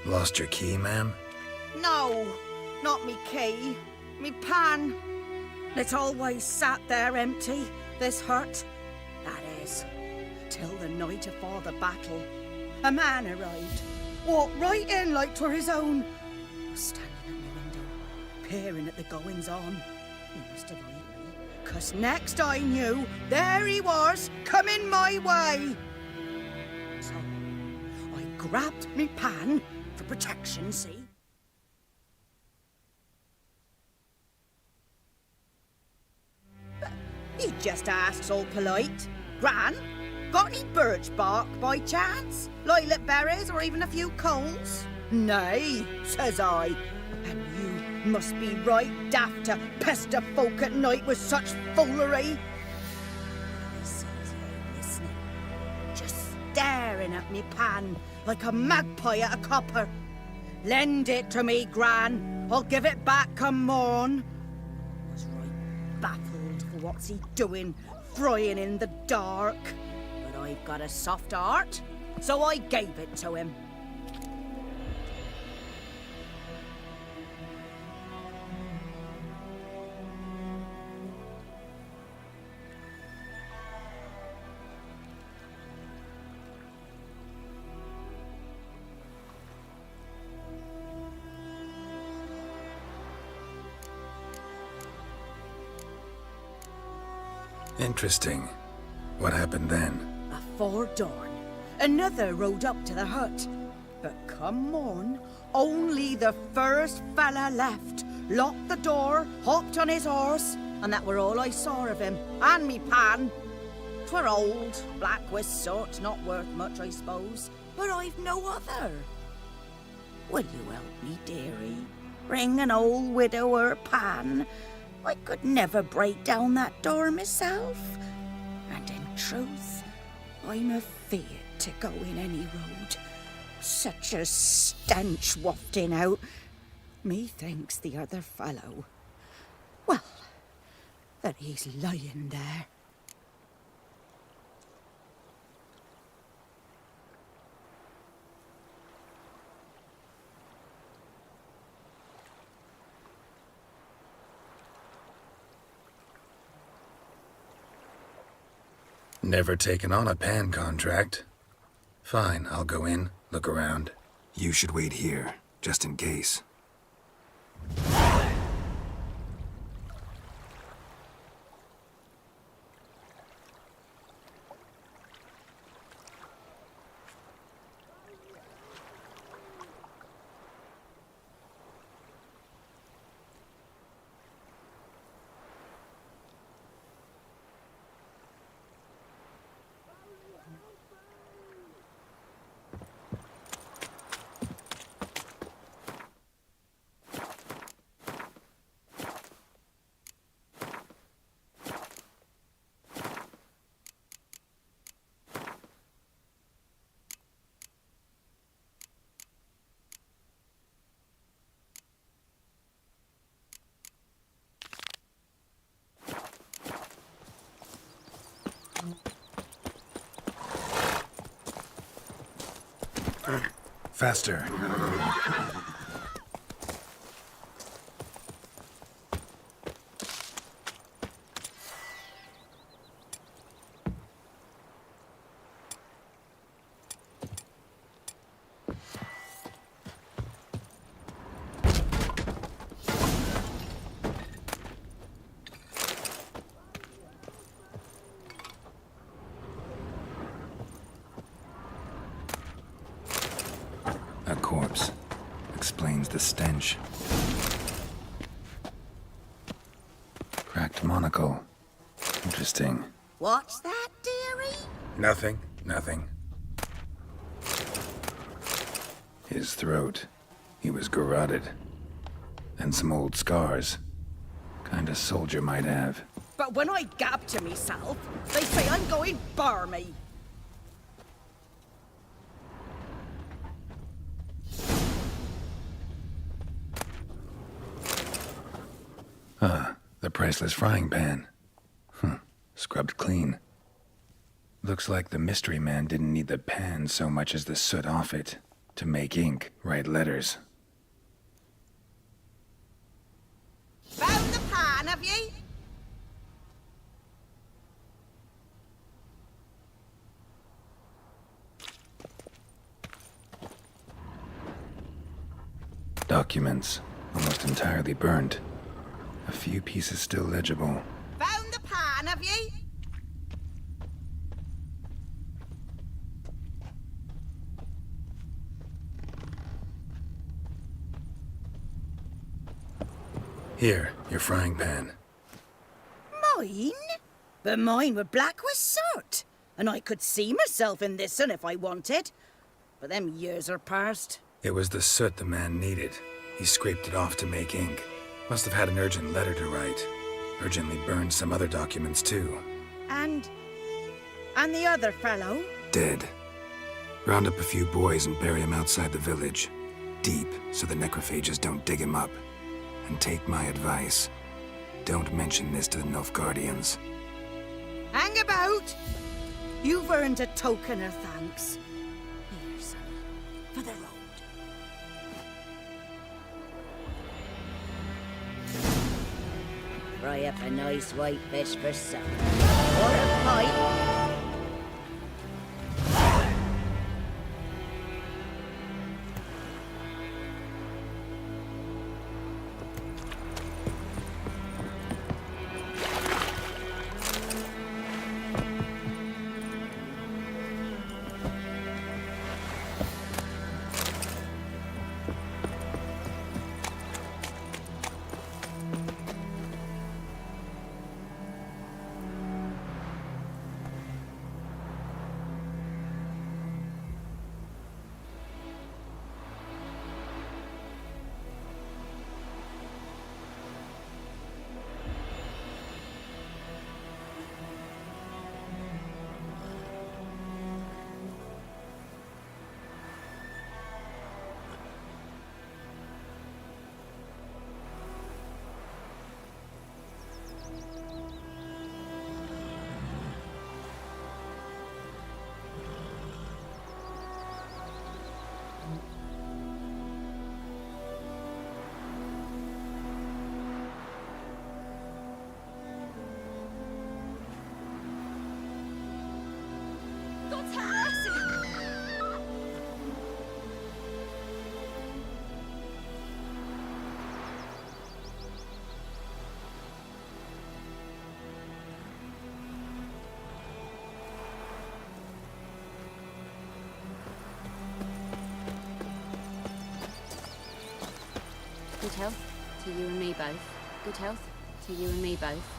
Lost your key, ma'am? No, not me key. Me pan. It always sat there empty, this hut. That is, till the night afore the battle. A man arrived, walked right in like 'twere his own. Was standing at my window, peering at the goings-on. He must have eyed me, 'Cause next I knew, there he was, coming my way. So I grabbed me pan for protection, see? But he just asks all polite, Gran, got any birch bark by chance? Lilac berries or even a few coals? Nay, says I, and you must be right daft to pester folk at night with such foolery. He sees you listening, just staring at me pan like a magpie at a copper. Lend it to me, Gran. I'll give it back come morn. I was right baffled for what's he doing, frying in the dark. But I've got a soft heart, so I gave it to him. Interesting. What happened then? Afore dawn, another rode up to the hut. But come morn, only the first fella left, locked the door, hopped on his horse, and that were all I saw of him, and me pan. 'Twere old, black with sort, not worth much, I suppose, but I've no other. Will you help me, dearie? Bring an old widower pan. I could never break down that door myself. And in truth, I'm afeard to go in any road. Such a stench wafting out. Methinks the other fellow, well, that he's lying there. Never taken on a pan contract. Fine, I'll go in, look around. You should wait here, just in case. Faster. A corpse. Explains the stench. Cracked monocle. Interesting. What's that, dearie? Nothing. His throat. He was garroted. And some old scars. Kind a soldier might have. But when I gab to myself, they say I'm going barmy. The priceless frying pan. Scrubbed clean. Looks like the mystery man didn't need the pan so much as the soot off it to make ink, write letters. Found the pan, have ye? Documents, almost entirely burnt. A few pieces still legible. Found the have ye? Here, your frying pan. Mine? But mine were black with soot. And I could see myself in this one if I wanted. But them years are past. It was the soot the man needed. He scraped it off to make ink. Must have had an urgent letter to write. Urgently burned some other documents too. And the other fellow? Dead. Round up a few boys and bury him outside the village. Deep, so the necrophages don't dig him up. And take my advice. Don't mention this to the Nilfgaardians. Hang about! You've earned a token of thanks. Here, son, for the road. Fry up a nice white fish for supper. Or a pipe. Good health to you and me both. Good health to you and me both.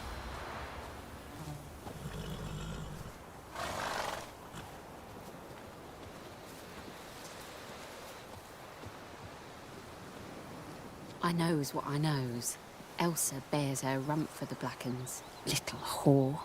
I knows what I knows. Elsa bears her rump for the Blackens. Little whore.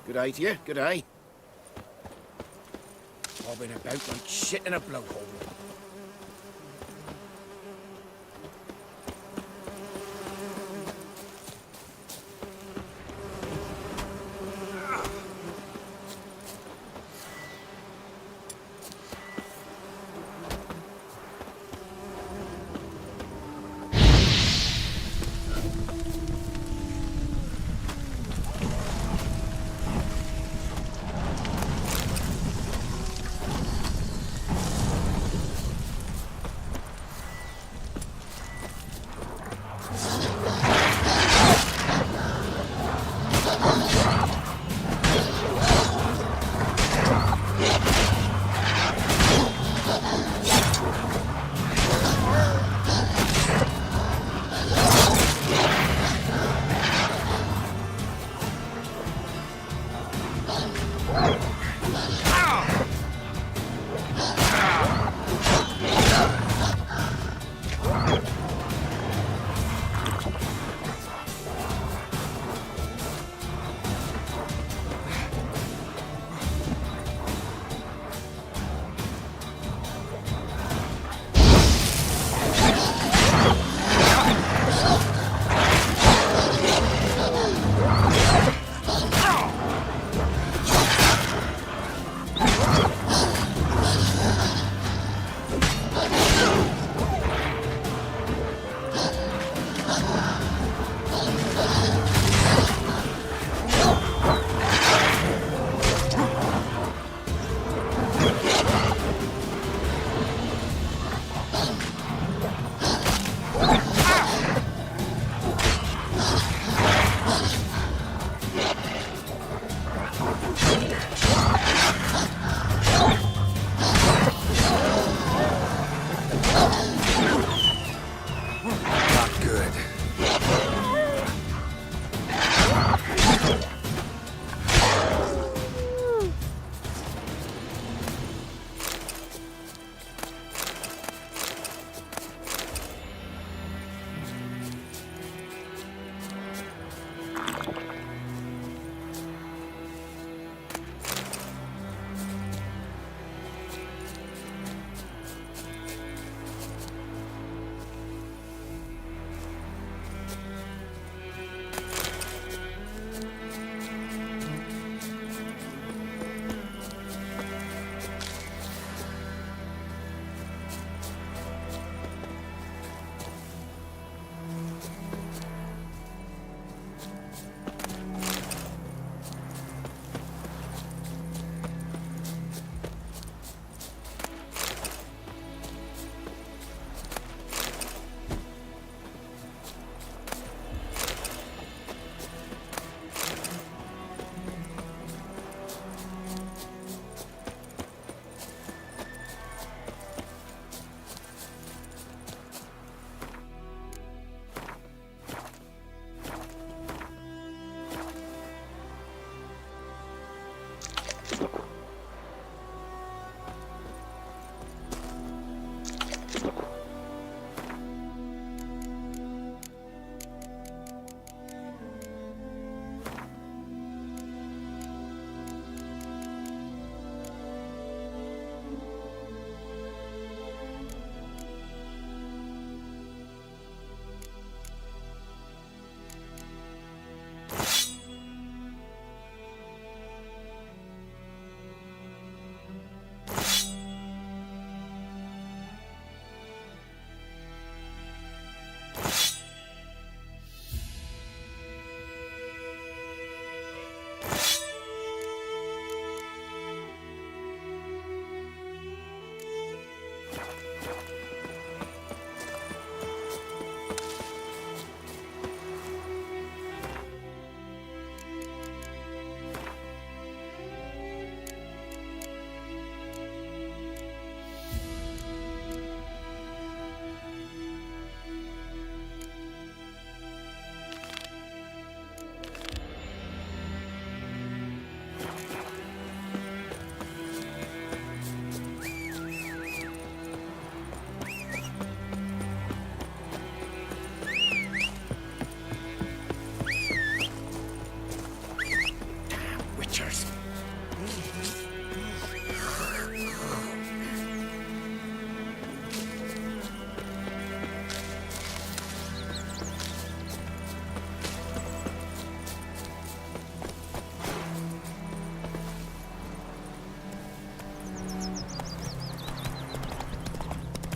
Good eye to you, good eye. Bobbing about like shit in a blowhole.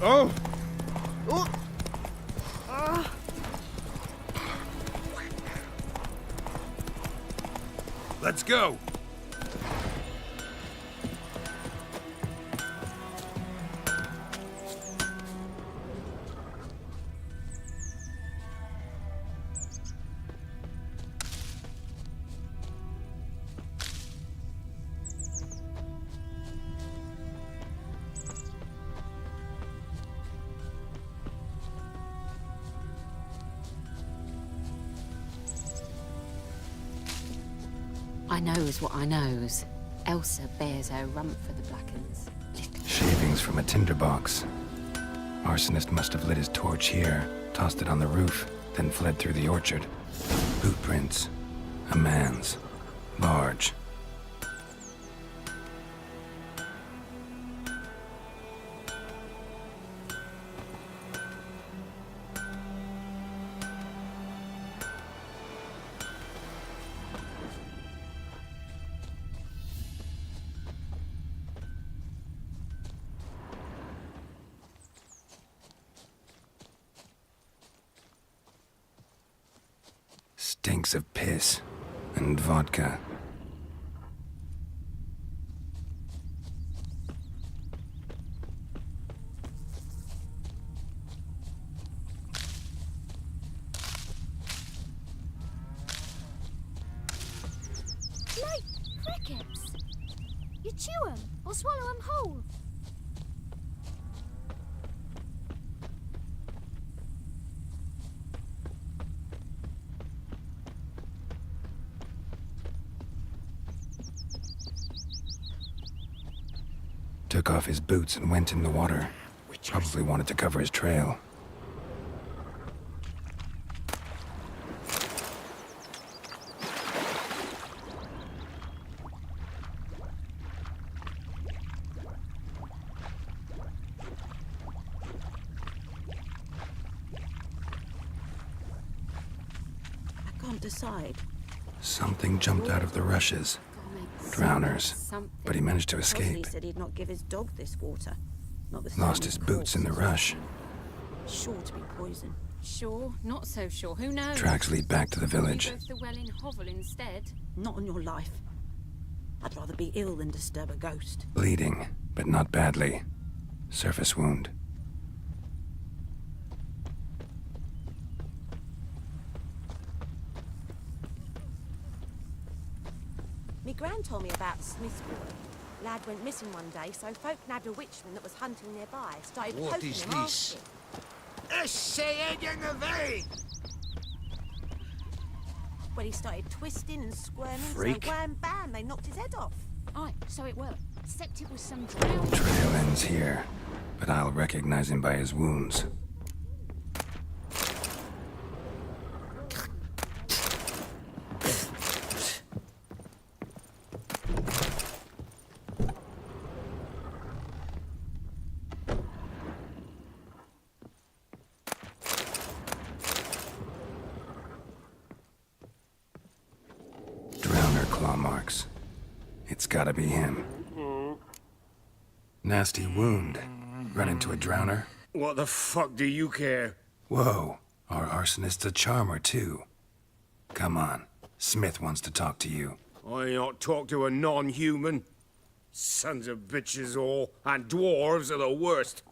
Oh! Let's go! I knows what I knows. Elsa bears her rump for the Blackens. Shavings from a tinderbox. Arsonist must have lit his torch here, tossed it on the roof, then fled through the orchard. Boot prints. A man's. Large. Stinks of piss and vodka. Like crickets. You chew them or swallow them whole. Took off his boots and went in the water. Probably wanted to cover his trail. I can't decide. Something jumped out of the rushes. Drowners. But he managed to escape. He said he'd not give his dog this water. Lost his boots in the rush. Sure to be poison. Sure, not so sure. Who knows? Tracks lead back to the village. Maybe go to the well in Hovel instead. Not on your life. I'd rather be ill than disturb a ghost. Bleeding, but not badly. Surface wound. Me gran told me about the Smith's boy. Lad went missing one day, so folk nabbed a witchman that was hunting nearby. Started What poking is him this? Well, he started twisting and squirming, Freak. so wham bam, they knocked his head off. Aye, so it were. Except it was some drowned. Trail ends here, but I'll recognize him by his wounds. Drowner claw marks. It's gotta be him. Nasty wound. Run into a drowner? What the fuck do you care? Whoa, our arsonist's a charmer too. Come on, Smith wants to talk to you. I ain't not talk to a non-human. Sons of bitches all, and dwarves are the worst.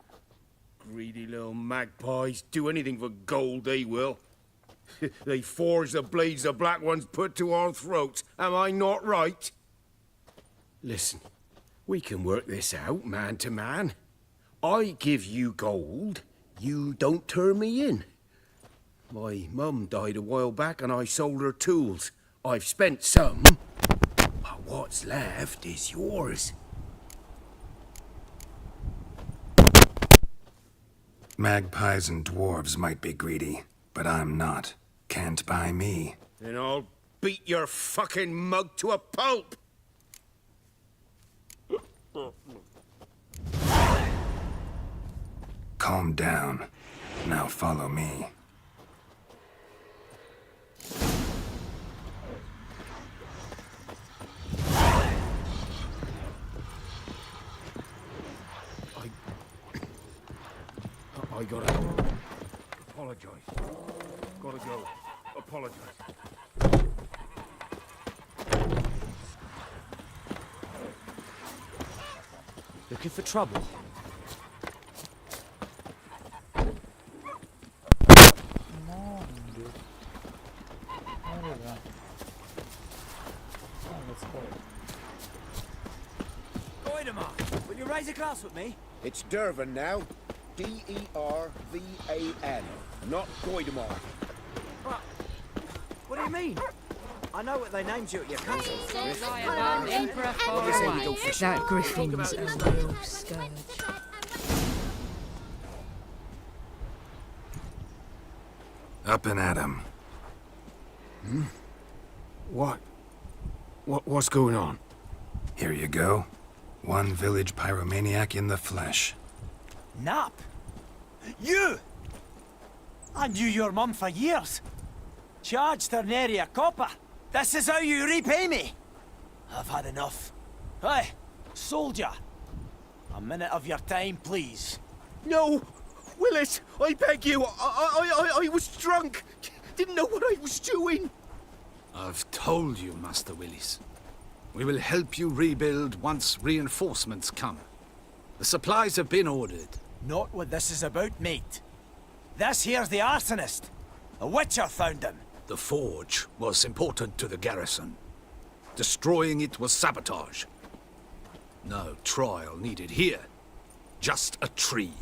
Greedy little magpies, do anything for gold, they will. They forge the blades the black ones put to our throats, am I not right? Listen, we can work this out, man to man. I give you gold, you don't turn me in. My mum died a while back and I sold her tools. I've spent some, but what's left is yours. Magpies and dwarves might be greedy, but I'm not. Can't buy me. Then I'll beat your fucking mug to a pulp! Calm down. Now follow me. I gotta go. Apologize. Gotta go. Apologize. Looking for trouble? Will you raise a glass with me? It's Dervan now. D-E-R-V-A-N, not Goidemar. What do you mean? I know what they named you at your council. That griffin's a real scourge. Up and at him. What's going on? Here you go. One village pyromaniac in the flesh. Nap? You? I knew your mum for years. Charged her nary a copper. This is how you repay me. I've had enough. Hey, soldier. A minute of your time, please. No! Willis, I beg you. I was drunk. Didn't know what I was doing. I've told you, Master Willis. We will help you rebuild once reinforcements come. The supplies have been ordered. Not what this is about, mate. This here's the arsonist. A witcher found him. The forge was important to the garrison. Destroying it was sabotage. No trial needed here. Just a tree.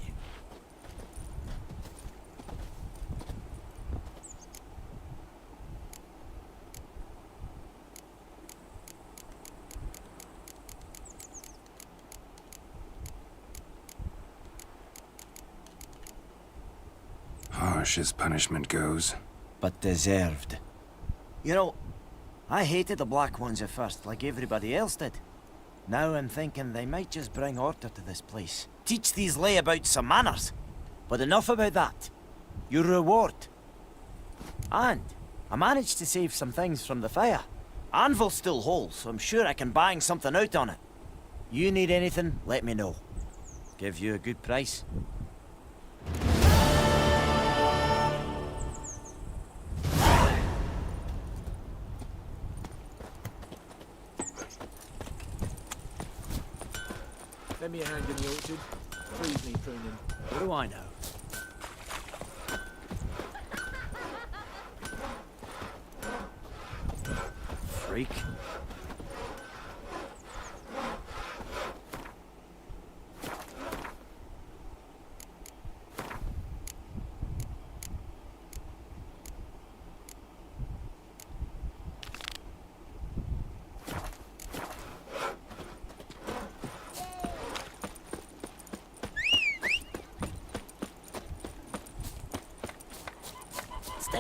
Harsh as punishment goes. But deserved. You know, I hated the Black Ones at first, like everybody else did. Now I'm thinking they might just bring order to this place. Teach these layabouts some manners. But enough about that. Your reward. And I managed to save some things from the fire. Anvil's still whole, so I'm sure I can bang something out on it. You need anything, let me know. Give you a good price. Lend me a hand in the orchard. Please need pruning. What do I know? Freak.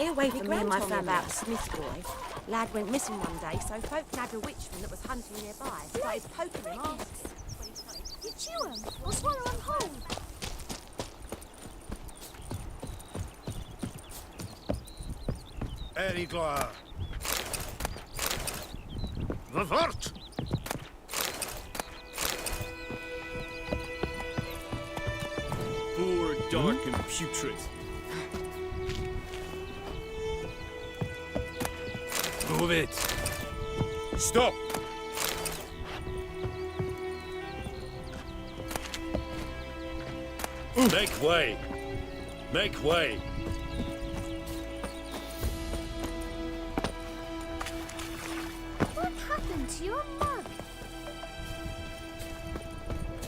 Stay away from me and my told me family. about a Smith's boy. Lad went missing one day, so folk nabbed a witchman that was hunting nearby. Started poking him after. You chew 'em or swallow 'em whole. Very glad. Revert! Poor, dark, and putrid. Move it. Stop! Make way. Make way. What happened to your mug?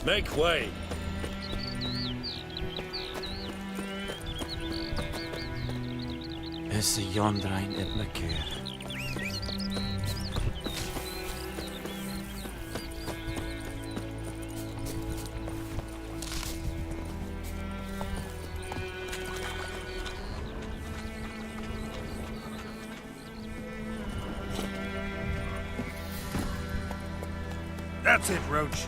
Make way. Is the yondrein in my care? That's it, Roach.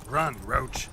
Run, Roach.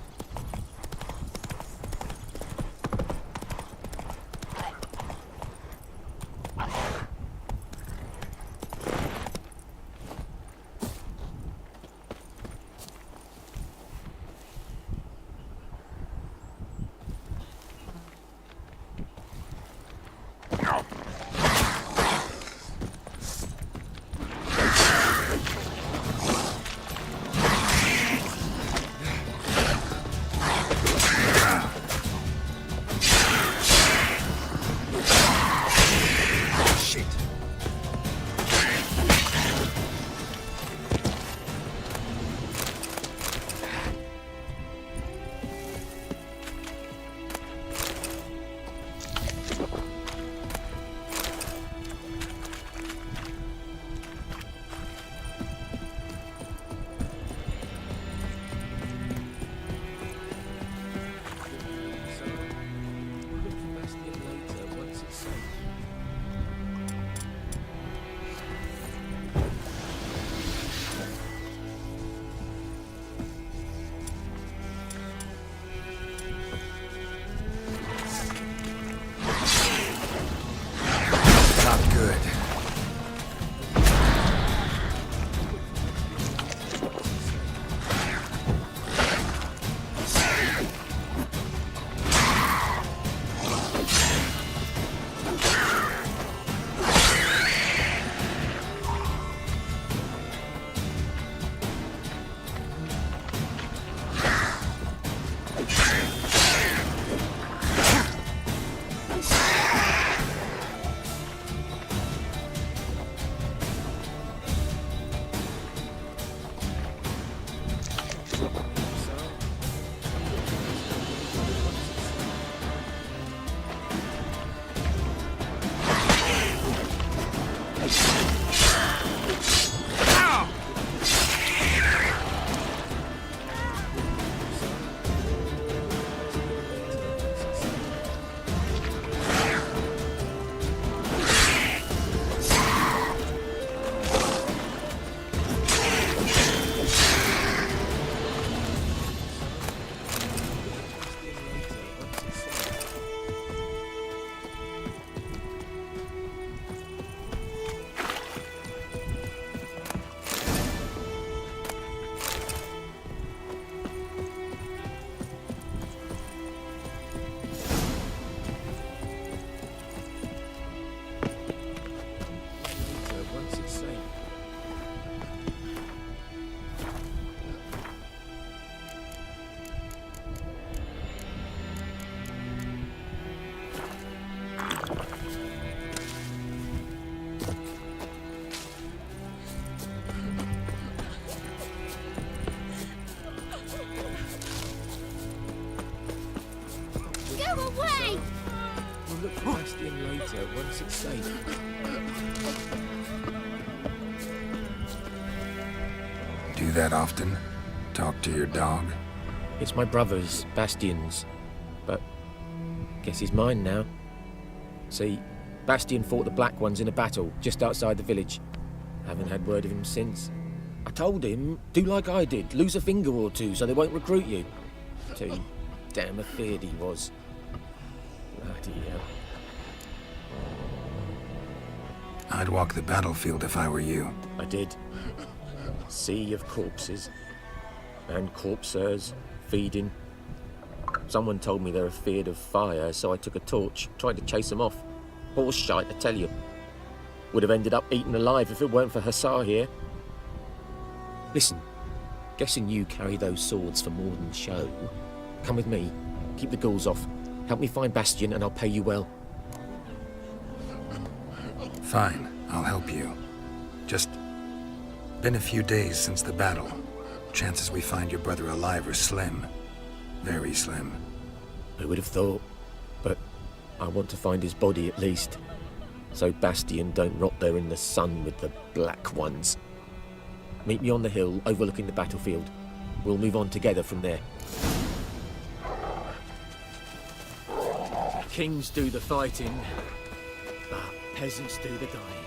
look for Bastion later, once it's safe. Do that often? Talk to your dog? It's my brother's, Bastion's. But guess he's mine now. See, Bastion fought the Black Ones in a battle just outside the village. Haven't had word of him since. I told him, do like I did, lose a finger or two so they won't recruit you. Too damn afeard he was. Bloody hell. I'd walk the battlefield if I were you. I did. Sea of corpses. And corpsers, feeding. Someone told me they're afeard of fire, so I took a torch, tried to chase them off. Horse shite, I tell you. Would have ended up eaten alive if it weren't for Hussar here. Listen, guessing you carry those swords for more than show. Come with me, keep the ghouls off, help me find Bastion and I'll pay you well. Fine, I'll help you. Just been a few days since the battle. Chances we find your brother alive are slim. Very slim. Who would have thought? But I want to find his body at least. So Bastion don't rot there in the sun with the Black Ones. Meet me on the hill overlooking the battlefield. We'll move on together from there. Kings do the fighting, but peasants do the dying.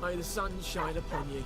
May the sun shine upon you.